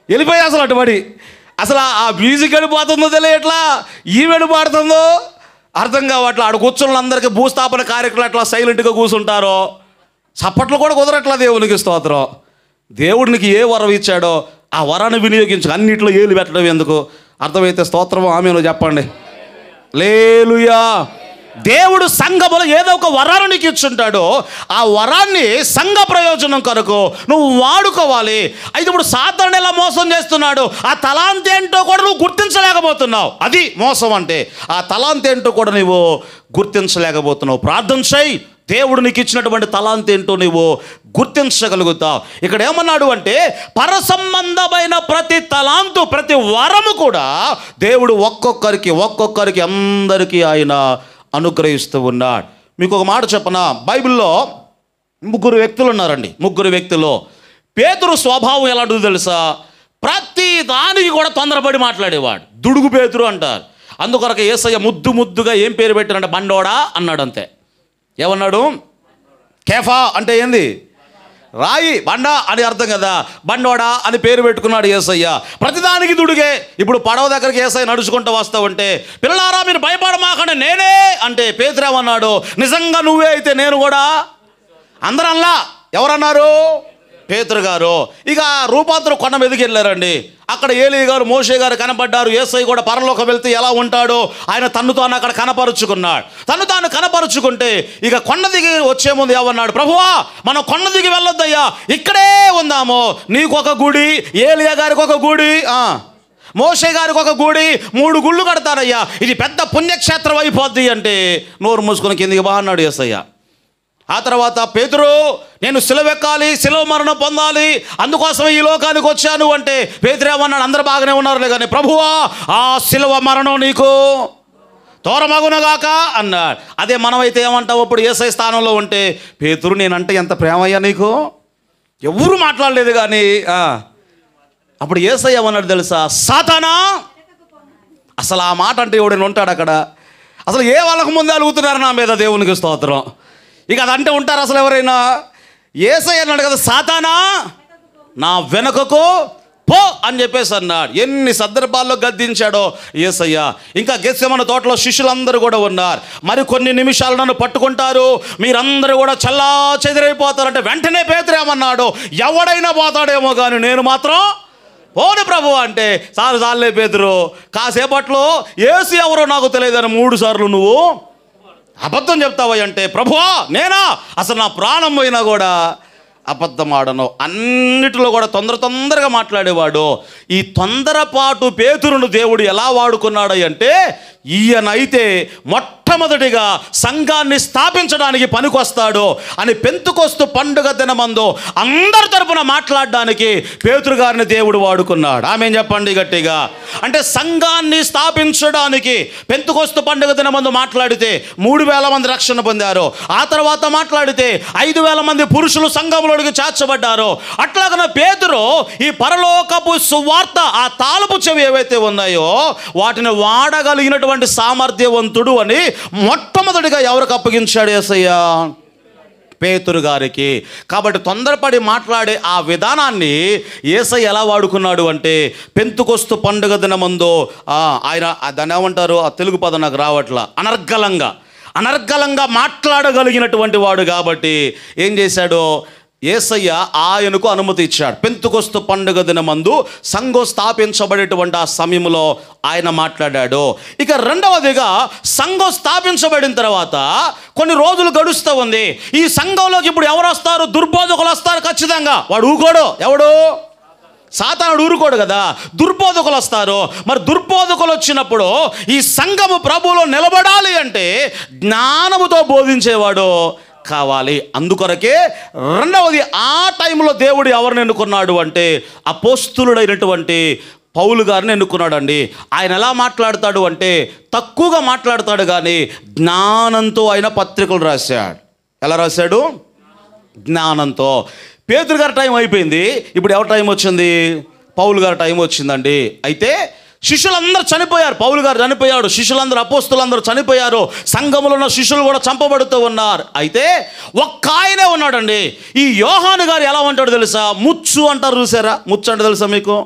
వెళ్ళిపోయి అసలు అటుబడి అసలు ఆ మ్యూజిక్ వెళ్ళిపోతుందో తెలియట్లా, ఈవెంట్ పాడుతుందో అర్థం కావట్లా. ఆడ కూర్చున్న అందరికీ భూస్థాపన కార్యక్రమం ఎట్లా సైలెంట్గా కూర్చుంటారో, చప్పట్లు కూడా కుదరట్లా. దేవునికి స్తోత్రం. దేవుడికి ఏ వరం ఇచ్చాడో ఆ వరాన్ని వినియోగించు. అన్నింటిలో ఏలు పెట్టడం ఎందుకు? అర్థమైతే స్తోత్రం ఆమేను చెప్పండి. హల్లెలూయా. దేవుడు సంఘములో ఏదో ఒక వరాన్ని నీకు ఇచ్చుంటాడు. ఆ వరాన్ని సంఘ ప్రయోజనం కొరకు నువ్వు వాడుకోవాలి. అయితే ఇప్పుడు సాతానుడు ఎలా మోసం చేస్తున్నాడు? ఆ తలాంత్ ఏంటో కూడా నువ్వు గుర్తించలేకపోతున్నావు. అది మోసం అంటే. ఆ తలాంత్ ఏంటో కూడా నువ్వు గుర్తించలేకపోతున్నావు. ప్రార్థన చేయి, దేవుడు నీకు ఇచ్చినటువంటి తలాంత్ ఏంటో నువ్వు గుర్తించగలుగుతావు. ఇక్కడ ఏమన్నాడు అంటే పరసంబంధమైన ప్రతి తలాంతు, ప్రతి వరము కూడా దేవుడు ఒక్కొక్కరికి అందరికీ ఆయన అనుగ్రహిస్తూ ఉన్నాడు. మీకు ఒక మాట చెప్పనా, బైబిల్లో 3 వ్యక్తులు ఉన్నారండి. 3 వ్యక్తులు. పేతురు స్వభావం ఎలాంటిదో తెలుసా? ప్రతి దానికి కూడా తొందరపడి మాట్లాడేవాడు. దుడుగు పేతురు అంటారు. అందుకొరకు యేసయ్య ముద్దుగా ఏం పేరు పెట్టారంటే బండోడా అన్నాడు. అంతే. ఏమన్నాడు? కేఫా అంటే ఏంది? రాయి, బండ అని అర్థం కదా. బండోడా అని పేరు పెట్టుకున్నాడు యేసయ్య. ప్రతిదానికి దుడిగే. ఇప్పుడు పడవ దగ్గరికి యేసయ్య నడుచుకుంటూ వస్తూ ఉంటే, పిల్లారా మీరు భయపడమాకండి నేనే అంటే పేతురేమన్నాడు? నిజంగా నువ్వే అయితే నేను కూడా. అందరల్లా ఎవరన్నారు? పేతురు గారు. ఇక రూపాంతరం కొండ మీదకి వెళ్ళారండి. అక్కడ ఏలీ గారు, మోషే గారు కనపడ్డారు. యేసయ్య కూడా పరలోకం వెళ్తే ఎలా ఉంటాడో ఆయన తన్ను తాను అక్కడ కనపరుచుకున్నాడు. తను తాను కనపరుచుకుంటే ఇక కొండ దిగి వచ్చే ముందు ఏమన్నాడు? ప్రభువా మనం కొండ దిగి వెళ్ళొద్దయ్యా, ఇక్కడే ఉందాము. నీకు ఒక గుడి, ఏలియా గారికి ఒక గుడి, మోషే గారికి ఒక గుడి, 3 గుళ్ళు కడతారయ్యా, ఇది పెద్ద పుణ్యక్షేత్రం అయిపోద్ది అంటే నోరు మూసుకొని కిందికి బా అన్నాడు యేసయ్య. ఆ తర్వాత పేతురు నేను సిలువెక్కాలి, సిలువ మరణం పొందాలి, అందుకోసం ఈ లోకానికి వచ్చాను అంటే పేతురేమన్నాడు? అందరూ బాగానే ఉన్నారులే కానీ ప్రభువా ఆ సిలువ మరణం నీకు తోరమగునగాక అన్నాడు. అదే మనమైతే ఏమంటావు? అప్పుడు యేసయ్య స్థానంలో ఉంటే, పేతురు నేనంటే ఎంత ప్రేమయ్యా నీకు, ఎవరు మాట్లాడలేదు కానీ. అప్పుడు యేసయ్య ఏమన్నాడు తెలుసా? సాతానా, అసలు ఆ మాట అంటే ఎవడైనా ఉంటాడు అక్కడ? అసలు ఏ వాళ్ళకు ముందే అలుగుతున్నారు నా మీద, దేవునికి స్తోత్రం. ఇక అదంటే ఉంటారు అసలు ఎవరైనా? యేసయ్య అన్నాడు కదా, సాతానా నా వెనుకకు పో అని చెప్పేసి అన్నాడు. ఎన్ని సందర్భాల్లో గద్దించాడో యేసయ్య. ఇంకా గెత్సెమనే తోటలో శిష్యులందరూ కూడా ఉన్నారు. మరి కొన్ని నిమిషాలు నన్ను పట్టుకుంటారు, మీరందరూ కూడా చల్లా చెదిరైపోతారంటే వెంటనే పేతురేమన్నాడు? ఎవడైనా పోతాడేమో కానీ నేను మాత్రం పోను ప్రభు అంటే. చాలే పేతురు, కాసేపట్లో యేసు ఎవరో నాకు తెలియదని 3 సార్లు నువ్వు అబద్ధం చెప్తావా అంటే, ప్రభువా నేనా, అసలు నా ప్రాణం పోయినా కూడా అబద్ధం ఆడను. అన్నిటిలో కూడా తొందరగా మాట్లాడేవాడు. ఈ తొందరపాటు పేతురును దేవుడు ఎలా వాడుకున్నాడు అంటే, ఈయనైతే మొట్టమొదటిగా సంఘాన్ని స్థాపించడానికి పనికొస్తాడు అని పెంతుకొస్తు పండుగ దినమందు అందరి తరపున మాట్లాడడానికి పేతురు గారిని దేవుడు వాడుకున్నాడు. ఆమేన్ చెప్పండి గట్టిగా. అంటే సంఘాన్ని స్థాపించడానికి పెంతుకొస్తు పండుగ దినమందు మాట్లాడితే 3000 మంది రక్షణ పొందారు. ఆ తర్వాత మాట్లాడితే 5000 మంది పురుషులు సంఘంలోకి చేర్చబడ్డారు. అట్లాగన పేతురు ఈ పరలోకపు సువార్త, ఆ తాళపు చెవి ఏవైతే ఉన్నాయో వాటిని వాడగలిగినటువంటి సామర్థ్యవంతుడు అని మొట్టమొదటిగా ఎవరికి అప్పగించాడు యేసయ్య? పేతురు గారికి. కాబట్టి తొందరపడి మాట్లాడే ఆ విధానాన్ని యేసయ్య ఎలా వాడుకున్నాడు అంటే, పెంతుకొస్తు పండుగ దినమందు ఆయన దాన్ని ఏమంటారు, ఆ తెలుగు పదం నాకు రావట్లా, అనర్గళంగా మాట్లాడగలిగినటువంటి వాడు. కాబట్టి ఏం చేశాడు? యేసయ్య ఆయనకు అనుమతి ఇచ్చాడు. పెంతుకొస్తు పండుగ దినమందు సంఘం స్థాపించబడేటువంటి ఆ సమయంలో ఆయన మాట్లాడాడు. ఇక రెండవదిగా సంఘం స్థాపించబడిన తర్వాత కొన్ని రోజులు గడుస్తూ ఉంది. ఈ సంఘంలోకి ఇప్పుడు ఎవరు వస్తారు? దుర్బోధకులు వస్తారు ఖచ్చితంగా. వాడు ఊరుకోడు. ఎవడు? సాతానుడు ఊరుకోడు కదా. దుర్బోధకులు వస్తారు. మరి దుర్బోధకులు వచ్చినప్పుడు ఈ సంఘము ప్రభువులో నిలబడాలి అంటే జ్ఞానముతో బోధించేవాడు కావాలి. అందుకొరకే రెండవది, ఆ టైంలో దేవుడు ఎవరిని ఎన్నుకున్నాడు అంటే అపోస్తులుడైనటువంటి పౌలు గారిని ఎన్నుకున్నాడండి. ఆయన ఎలా మాట్లాడతాడు అంటే తక్కువగా మాట్లాడతాడు కానీ జ్ఞానంతో ఆయన పత్రికలు రాశాడు. ఎలా రాశాడు? జ్ఞానంతో. పేతురు గారి టైం అయిపోయింది. ఇప్పుడు ఎవరి టైం వచ్చింది? పౌలు గారి టైం వచ్చిందండి. అయితే శిష్యులందరూ చనిపోయారు. పౌలు గారు చనిపోయాడు, శిష్యులందరూ, అపోస్తులందరూ చనిపోయారు. సంఘములో ఉన్న శిష్యులు కూడా చంపబడుతూ ఉన్నారు. అయితే ఒక్క ఆయనే ఉన్నాడండి. ఈ యోహాను గారు ఎలా ఉంటాడో తెలుసా? ముచ్చు అంటారు చూసారా? ముచ్చు అంటే తెలుసా మీకు?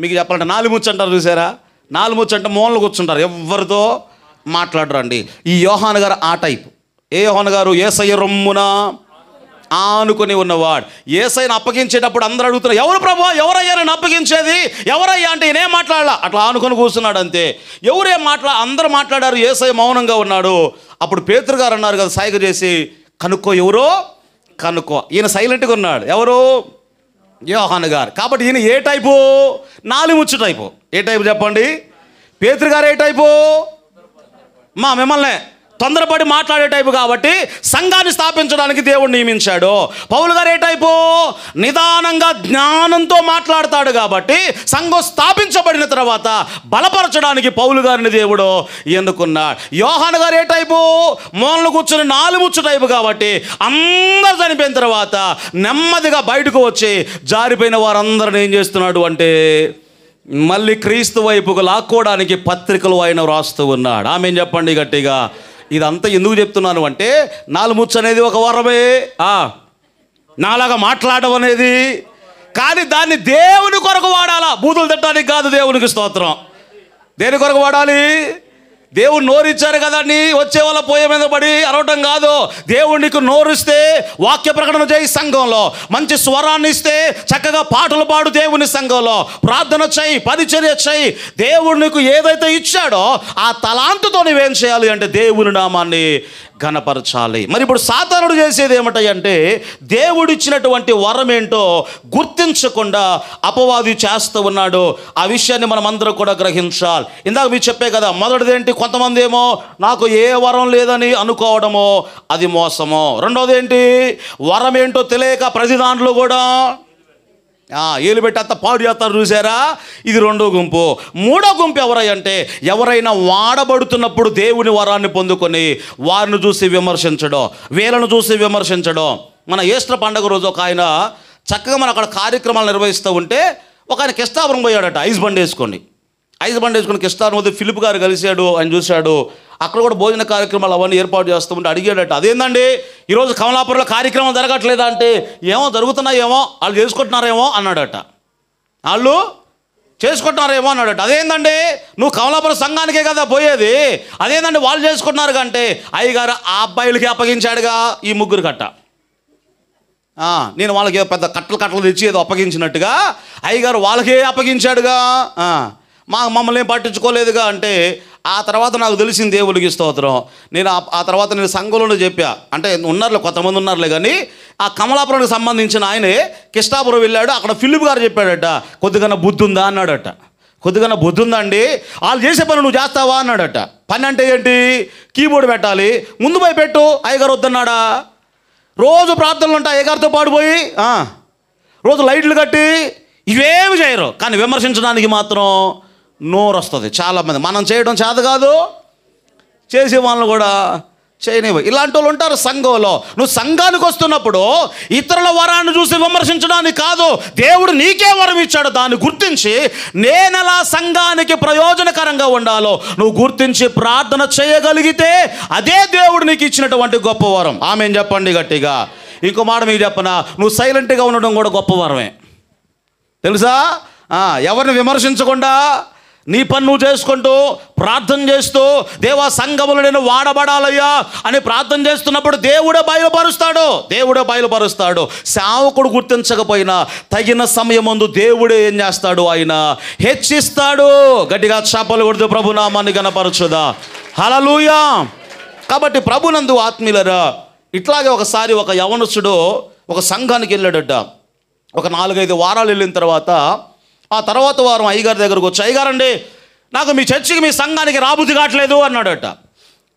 మీకు చెప్పాలంటే 4 ముచ్చు అంటారు చూసారా? 4 ముచ్చు అంటే మూలలు కూర్చుంటారు, ఎవరితో మాట్లాడరండి. ఈ యోహాను గారు ఆ టైప్. ఏ యోహాను గారు? యేసయ్య రొమ్మున ఆనుకొని ఉన్నవాడు. యేసయ్యను అప్పగించేటప్పుడు అందరూ అడుగుతున్నారు, ఎవరు ప్రభువా, ఎవరయ్యా నన్ను అప్పగించేది, ఎవరయ్యా అంటే ఈయనేం మాట్లాడాల, అట్లా ఆనుకొని కూర్చున్నాడు అంతే. ఎవరేం అందరూ మాట్లాడారు, యేసయ్య మౌనంగా ఉన్నాడు. అప్పుడు పేతురు గారు అన్నారు కదా సైగ చేసి, కనుక్కో ఎవరో కనుక్కో. ఈయన సైలెంట్గా ఉన్నాడు. ఎవరు? యోహాను గారు. కాబట్టి ఈయన ఏ టైపు? నాలిముచ్చు టైపు. ఏ టైపు చెప్పండి? పేతురు గారు ఏ టైపు? మిమ్మల్ని తొందరపడి మాట్లాడే టైపు. కాబట్టి సంఘాన్ని స్థాపించడానికి దేవుడు నియమించాడు. పౌలు గారు ఏ టైపు? నిదానంగా జ్ఞానంతో మాట్లాడతాడు. కాబట్టి సంఘం స్థాపించబడిన తర్వాత బలపరచడానికి పౌలు గారిని దేవుడు ఎన్నుకున్నాడు. యోహాను గారు ఏ టైపు? మూలను కూర్చొని నాలుముచ్చు టైపు. కాబట్టి అందరు చనిపోయిన తర్వాత నెమ్మదిగా బయటకు వచ్చి జారిపోయిన వారందరిని ఏం చేస్తున్నాడు అంటే మళ్ళీ క్రీస్తు వైపుకు లాక్కోవడానికి పత్రికలు ఆయన రాస్తూ ఉన్నాడు. ఆమెన్ చెప్పండి గట్టిగా. ఇదంతా ఎందుకు చెప్తున్నాను అంటే, నాలుముచ్చు అనేది ఒక వరమే, నాలాగా మాట్లాడడం అనేది. కానీ దాన్ని దేవుని కొరకు వాడాలా, బూతులు తిట్టడానికి కాదు. దేవునికి స్తోత్రం. దేని కొరకు వాడాలి? దేవుడు నోరిచ్చారు కదా నీ వచ్చే వాళ్ళ పోయే మీద పడి అరవటం కాదు. దేవుడు నీకు నోరిస్తే వాక్య ప్రకటన చేయి సంఘంలో, మంచి స్వరాన్ని ఇస్తే చక్కగా పాటలు పాడు దేవుని సంఘంలో, ప్రార్థన చేయి, పరిచర్య చేయి. దేవుడు నీకు ఏదైతే ఇచ్చాడో ఆ తలాంతుతో నువ్వేం చేయాలి అంటే దేవుని నామాన్ని ఘనపరచాలి. మరి ఇప్పుడు సాతానుడు చేసేది ఏమిటంటే దేవుడిచ్చినటువంటి వరం ఏంటో గుర్తించకుండా అపవాది చేస్తూ ఉన్నాడు. ఆ విషయాన్ని మనం అందరం కూడా గ్రహించాలి. ఇందాక మీరు చెప్పే కదా, మొదటిది ఏంటి? కొంతమంది ఏమో నాకు ఏ వరం లేదని అనుకోవడమో, అది మోసమో. రెండోది ఏంటి? వరం ఏంటో తెలియక ప్రతి దాంట్లో కూడా ఏలు పెట్టి అంత పాడు చేస్తారు, చూసారా? ఇది రెండో గుంపు. మూడో గుంపు ఎవరంటే ఎవరైనా వాడబడుతున్నప్పుడు దేవుని వరాన్ని పొందుకొని వారిని చూసి విమర్శించడం, వీళ్ళను చూసి విమర్శించడం. మన ఈస్టర్ పండుగ రోజు ఒక ఆయన చక్కగా మనం అక్కడ కార్యక్రమాలు నిర్వహిస్తూ ఉంటే ఒక ఆయన కిష్టాపురం పోయాడట, ఐస్ బండి వేసుకొని కిష్టాపురం వద్ద ఫిలిప్ గారు కలిశాడు. ఆయన చూశాడు, అక్కడ కూడా భోజన కార్యక్రమాలు అవన్నీ ఏర్పాటు చేస్తూ ఉంటే అడిగాడట, అదేందండి ఈరోజు కమలాపురంలో కార్యక్రమం జరగట్లేదా అంటే, ఏమో జరుగుతున్నాయేమో, వాళ్ళు చేసుకుంటున్నారేమో అన్నాడట. వాళ్ళు చేసుకుంటున్నారేమో అన్నాడట. అదేందండి నువ్వు కమలాపురం సంఘానికే కదా పోయేది, అదేందండి వాళ్ళు చేసుకుంటున్నారు అంటే, అయ్యగారు ఆ అబ్బాయిలకి అప్పగించాడుగా ఈ ముగ్గురు కట్ట. నేను వాళ్ళకి పెద్ద కట్టలు తెచ్చి ఏదో అప్పగించినట్టుగా అయ్యగారు వాళ్ళకే అప్పగించాడుగా, మమ్మల్ని ఏం పట్టించుకోలేదుగా అంటే, ఆ తర్వాత నాకు తెలిసింది దేవుడికి స్తోత్రం. నేను ఆ తర్వాత నేను సంఘంలో చెప్పా, అంటే ఉన్నారులే కొంతమంది ఉన్నారులే, కానీ ఆ కమలాపురానికి సంబంధించిన ఆయనే కిష్టాపురం వెళ్ళాడు. అక్కడ ఫిలిప్ గారు చెప్పాడట, కొద్దిగా బుద్ధి ఉందా అన్నాడట. కొద్దిగా బుద్ధి ఉందా అండి, వాళ్ళు చేసే పని నువ్వు చేస్తావా అన్నాడట. పని అంటే ఏంటి? కీబోర్డు పెట్టాలి, ముందు పోయి పెట్టు. అయ్యగారు వద్దన్నాడా? రోజు ప్రార్థనలు ఉంటాయి అయ్యగారితో పాడిపోయి, రోజు లైట్లు కట్టి ఇవేమి చేయరు, కానీ విమర్శించడానికి మాత్రం నోరు వస్తుంది. చాలామంది మనం చేయడం చేత కాదు, చేసే వాళ్ళని కూడా చేయనివ్వ. ఇలాంటి వాళ్ళు ఉంటారు సంఘంలో. నువ్వు సంఘానికి వస్తున్నప్పుడు ఇతరుల వరాన్ని చూసి విమర్శించడానికి కాదు, దేవుడు నీకే వరం ఇచ్చాడు దాన్ని గుర్తించి నేనెలా సంఘానికి ప్రయోజనకరంగా ఉండాలో నువ్వు గుర్తించి ప్రార్థన చేయగలిగితే అదే దేవుడు నీకు ఇచ్చినటువంటి గొప్ప వరం. ఆమెన్ చెప్పండి గట్టిగా. ఇంకో మాట మీకు చెప్పనా, నువ్వు సైలెంట్గా ఉండడం కూడా గొప్ప వరమే, తెలుసా? ఎవరిని విమర్శించకుండా నీ పని నువ్వు చేసుకుంటూ ప్రార్థన చేస్తూ దేవా సంఘములో నేను వాడబడాలయ్యా అని ప్రార్థన చేస్తున్నప్పుడు దేవుడే బయలుపరుస్తాడు. సేవకుడు గుర్తించకపోయినా తగిన సమయం ముందు దేవుడే ఏం చేస్తాడు? ఆయన హెచ్చిస్తాడు. గట్టిగా చప్పలు కొడుతూ ప్రభు నామాన్ని ఘనపరచుదా. హల్లెలూయా. కాబట్టి ప్రభునందు ఆత్మీయులరా, ఇట్లాగే ఒకసారి ఒక యవనస్తుడు ఒక సంఘానికి వెళ్ళాడట. ఒక 4-5 వారాలు వెళ్ళిన తర్వాత ఆ తర్వాత వారం అయ్యగారి దగ్గరకు వచ్చి, అయ్యగారండి నాకు మీ చర్చికి మీ సంఘానికి రాబుద్ది కావట్లేదు అన్నాడట.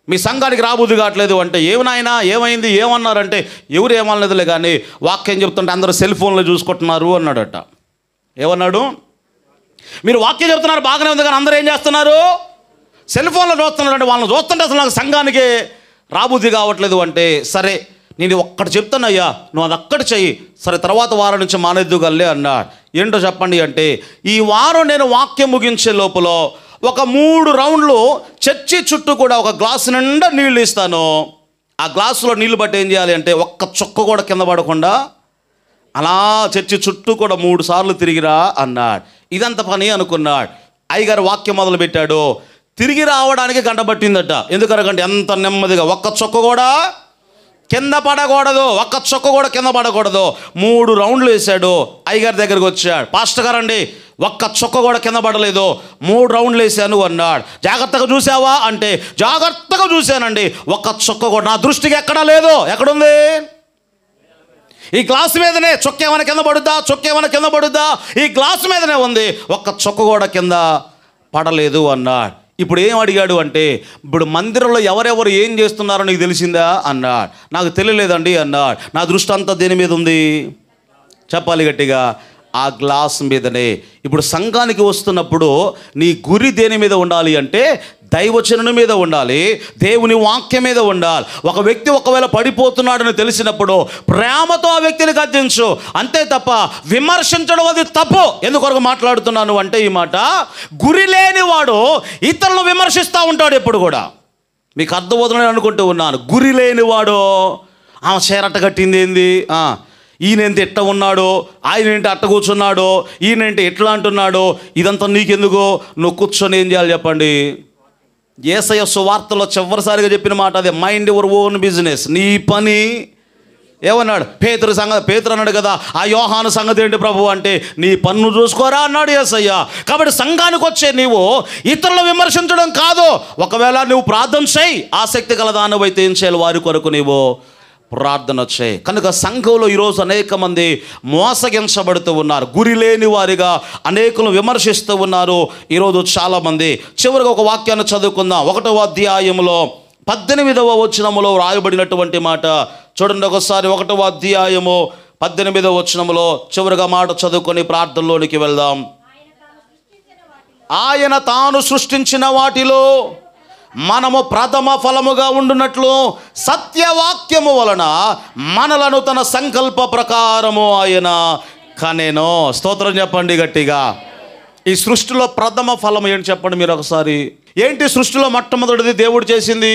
మీ సంఘానికి రాబుద్ది కావట్లేదు అంటే, ఏమనాయనా ఏమైంది ఏమన్నారంటే, ఎవరు ఏమనలేదులే కానీ వాక్యం చెప్తుంటే అందరూ సెల్ ఫోన్లో చూసుకుంటున్నారు అన్నాడట. ఏమన్నాడు? మీరు వాక్యం చెప్తున్నారు బాగానే ఉంది కానీ అందరూ ఏం చేస్తున్నారు? సెల్ ఫోన్లో చూస్తున్నారు అంటే, వాళ్ళని చూస్తుంటే అసలు నాకు సంఘానికి రాబుద్ది కావట్లేదు అంటే, సరే నేను ఒక్కటి చెప్తానయ్యా నువ్వు అది అక్కడి చెయ్యి, సరే తర్వాత వారం నుంచి మానేద్దుగల్లే అన్నాడు. ఏంటో చెప్పండి అంటే, ఈ వారం నేను వాక్యం ముగించే లోపల ఒక 3 రౌండ్లు చర్చి చుట్టూ కూడా ఒక గ్లాసు నిండా నీళ్ళు ఇస్తాను. ఆ గ్లాసులో నీళ్ళు బట్టి ఏం చేయాలి అంటే, ఒక్క చుక్క కూడా కింద పడకుండా అలా చర్చి చుట్టూ కూడా 3 సార్లు తిరిగిరా అన్నాడు. ఇదంత పని అనుకున్నాడు. అయ్యగారు వాక్యం మొదలు పెట్టాడు. తిరిగి రావడానికి గంట పట్టిందట. ఎందుకనకంటే ఎంత నెమ్మదిగా ఒక్క చుక్క కూడా కింద పడకూడదు, ఒక్క చుక్క కూడా కింద పడకూడదు. 3 రౌండ్లు వేశాడు. అయ్యగారి దగ్గరికి వచ్చాడు, పాస్టర్ గారండి ఒక్క చుక్క కూడా కింద పడలేదు, 3 రౌండ్లు వేసాను అన్నాడు. జాగ్రత్తగా చూసావా అంటే జాగ్రత్తగా చూశానండి, ఒక్క చుక్క కూడా నా దృష్టికి ఎక్కడా లేదు. ఎక్కడుంది? ఈ గ్లాస్ మీదనే. చుక్క ఏమైనా కింద పడుద్దా? చుక్క ఏమైనా కింద పడుద్దా? ఈ గ్లాస్ మీదనే ఉంది, ఒక్క చుక్క కూడా కింద పడలేదు అన్నాడు. ఇప్పుడు ఏం అడిగాడు అంటే, ఇప్పుడు మందిరంలో ఎవరెవరు ఏం చేస్తున్నారో నీకు తెలిసిందా అన్నాడు. నాకు తెలియలేదండి అన్నాడు. నా దృష్టి అంతా దేని మీద ఉంది? చెప్పాలి గట్టిగా, ఆ గ్లాస్ మీదనే. ఇప్పుడు సంఘానికి వస్తున్నప్పుడు నీ గురి దేని మీద ఉండాలి అంటే దైవచనం మీద ఉండాలి, దేవుని వాక్యం మీద ఉండాలి. ఒక వ్యక్తి ఒకవేళ పడిపోతున్నాడని తెలిసినప్పుడు ప్రేమతో ఆ వ్యక్తిని గద్దించు, అంతే తప్ప విమర్శించడం అది తప్పు. ఎందుకొరకు మాట్లాడుతున్నాను అంటే, ఈ మాట గురి లేనివాడు ఇతరులను విమర్శిస్తూ ఉంటాడు ఎప్పుడు కూడా. మీకు అర్థమవుతుందని అనుకుంటూ ఉన్నాను. గురి లేనివాడు ఆమె చేరట్ట కట్టింది ఏంది, ఈయనేంటి ఎట్ట ఉన్నాడో, ఆయన ఏంటి అట్ట కూర్చున్నాడో, ఈయనేంటి ఎట్లా అంటున్నాడో, ఇదంతా నీకెందుకో, నువ్వు కూర్చొని ఏం చేయాలి చెప్పండి? యేసయ్య సువార్తలో చివరిసారిగా చెప్పిన మాట అదే, మైండ్ యువర్ ఓన్ బిజినెస్. నీ పని. ఏమన్నాడు? పేతురు అన్నాడు కదా, ఆ యోహాను సంగతి ఏంటి ప్రభు అంటే, నీ పన్ను చూసుకోరా అన్నాడు యేసయ్య. కాబట్టి సంఘానికి వచ్చే నీవు ఇతరులు విమర్శించడం కాదు. ఒకవేళ నువ్వు ప్రార్థన చేయి, ఆసక్తి గల దానివైతే ఏం చేయాలి? వారి కొరకు నీవు ప్రార్థన చేయి. కనుక సంఘంలో ఈరోజు అనేక మంది మోసగించబడుతూ ఉన్నారు, గురి లేని వారిగా అనేకులు విమర్శిస్తూ ఉన్నారు ఈరోజు చాలామంది. చివరిగా ఒక వాక్యాన్ని చదువుకుందాం. 1వ అధ్యాయంలో 18వ వచనములో రాయబడినటువంటి మాట చూడండి ఒకసారి. 1వ అధ్యాయము 18వ వచనములో చివరిగా మాట చదువుకొని ప్రార్థనలోనికి వెళ్దాం. ఆయన తాను సృష్టించిన వాటిలో మనము ప్రథమ ఫలముగా ఉండునట్లు సత్యవాక్యము వలన మనలను తన సంకల్ప ప్రకారము ఆయన కనెను. స్తోత్రం చెప్పండి గట్టిగా. ఈ సృష్టిలో ప్రథమ ఫలం ఏంటి చెప్పండి మీరు ఒకసారి. ఏంటి సృష్టిలో మొట్టమొదటిది దేవుడు చేసింది?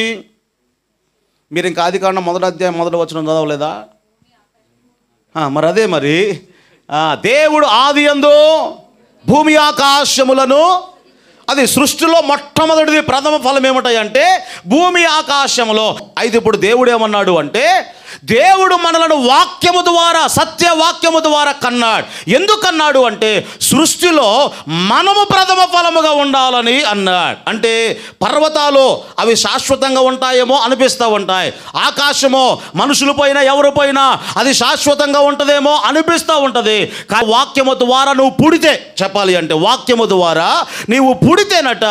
మీరు ఇంకా ఆదికాండం 1వ అధ్యాయం 1వ వచనం చదవలేదా? మరి అదే మరి దేవుడు ఆది యందు భూమి ఆకాశములను, అది సృష్టిలో మొట్టమొదటిది ప్రథమ ఫలం ఏమిటాయంటే భూమి ఆకాశములో. అయితే ఇప్పుడు దేవుడు ఏమన్నాడు అంటే, దేవుడు మనలను వాక్యము ద్వారా, సత్యవాక్యము ద్వారా కన్నాడు. ఎందుకన్నాడు అంటే సృష్టిలో మనము ప్రథమ ఫలముగా ఉండాలని అన్నాడు. అంటే పర్వతాలు అవి శాశ్వతంగా ఉంటాయేమో అనిపిస్తూ ఉంటాయి, ఆకాశమో మనుషులు పోయినా ఎవరు పోయినా అది శాశ్వతంగా ఉంటుందేమో అనిపిస్తూ ఉంటుంది. కానీ వాక్యము ద్వారా నువ్వు పుడితే, చెప్పాలి అంటే వాక్యము ద్వారా నీవు పుడితేనట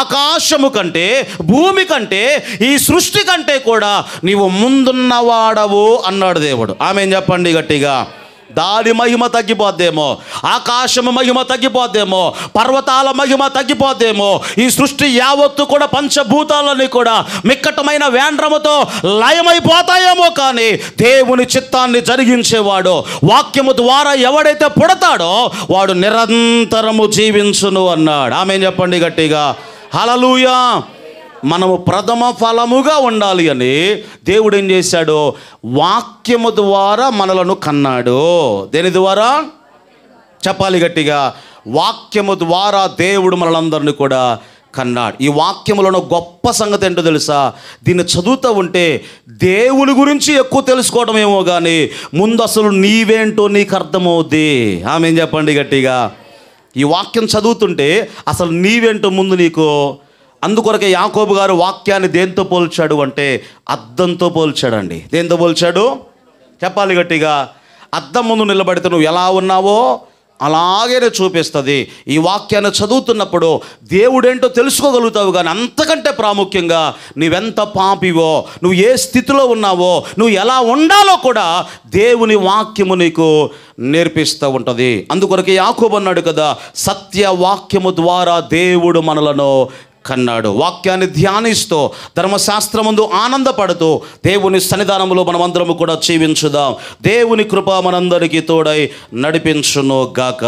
ఆకాశము కంటే, భూమి కంటే, ఈ సృష్టి కంటే కూడా నీవు ముందున్నవాడవు అన్నాడు దేవుడు. ఆమె చెప్పండి గట్టిగా. దాని మహిమ తగ్గిపోద్దేమో, ఆకాశము మహిమ తగ్గిపోద్దేమో, పర్వతాల మహిమ తగ్గిపోద్దేమో, ఈ సృష్టి యావత్తు కూడా పంచభూతాలని కూడా మిక్కటమైన వేండ్రముతో లయమైపోతాయేమో, కానీ దేవుని చిత్తాన్ని జరిగించేవాడు, వాక్యము ద్వారా ఎవడైతే పుడతాడో వాడు నిరంతరము జీవించును అన్నాడు. ఆమె చెప్పండి గట్టిగా. హల్లెలూయా. మనము ప్రథమ ఫలముగా ఉండాలి అని దేవుడు ఏం చేశాడు? వాక్యము ద్వారా మనలను కన్నాడు. దేని ద్వారా? చెప్పాలి గట్టిగా. వాక్యము ద్వారా దేవుడు మనలందరినీ కూడా కన్నాడు. ఈ వాక్యములను గొప్ప సంగతి ఏంటో తెలుసా? దీన్ని చదువుతూ ఉంటే దేవుని గురించి ఎక్కువ తెలుసుకోవడం ఏమో కానీ ముందు అసలు నీవేంటో నీకు అర్థమవుద్ది. ఆమె చెప్పండి గట్టిగా. ఈ వాక్యం చదువుతుంటే అసలు నీవేంటో ముందు నీకు. అందుకొరకే యాకోబు గారు వాక్యాన్ని దేంతో పోల్చాడు అంటే అద్దంతో పోల్చాడండి. దేంతో పోల్చాడు? చెప్పాలి గట్టిగా. అద్దం ముందు నిలబడితే నువ్వు ఎలా ఉన్నావో అలాగే చూపిస్తుంది. ఈ వాక్యాన్ని చదువుతున్నప్పుడు దేవుడేంటో తెలుసుకోగలుగుతావు, కానీ అంతకంటే ప్రాముఖ్యంగా నువ్వెంత పాపివో, నువ్వు ఏ స్థితిలో ఉన్నావో, నువ్వు ఎలా ఉండాలో కూడా దేవుని వాక్యము నీకు నేర్పిస్తూ ఉంటుంది. అందుకొరకే యాకోబు అన్నాడు కదా, సత్యవాక్యము ద్వారా దేవుడు మనలను కన్నాడు. వాక్యాన్ని ధ్యానిస్తూ ధర్మశాస్త్రమందు ఆనందపడుతూ దేవుని సన్నిధానంలో మనమందరము కూడా జీవించుదాం. దేవుని కృప మనందరికీ తోడై నడిపించును గాక.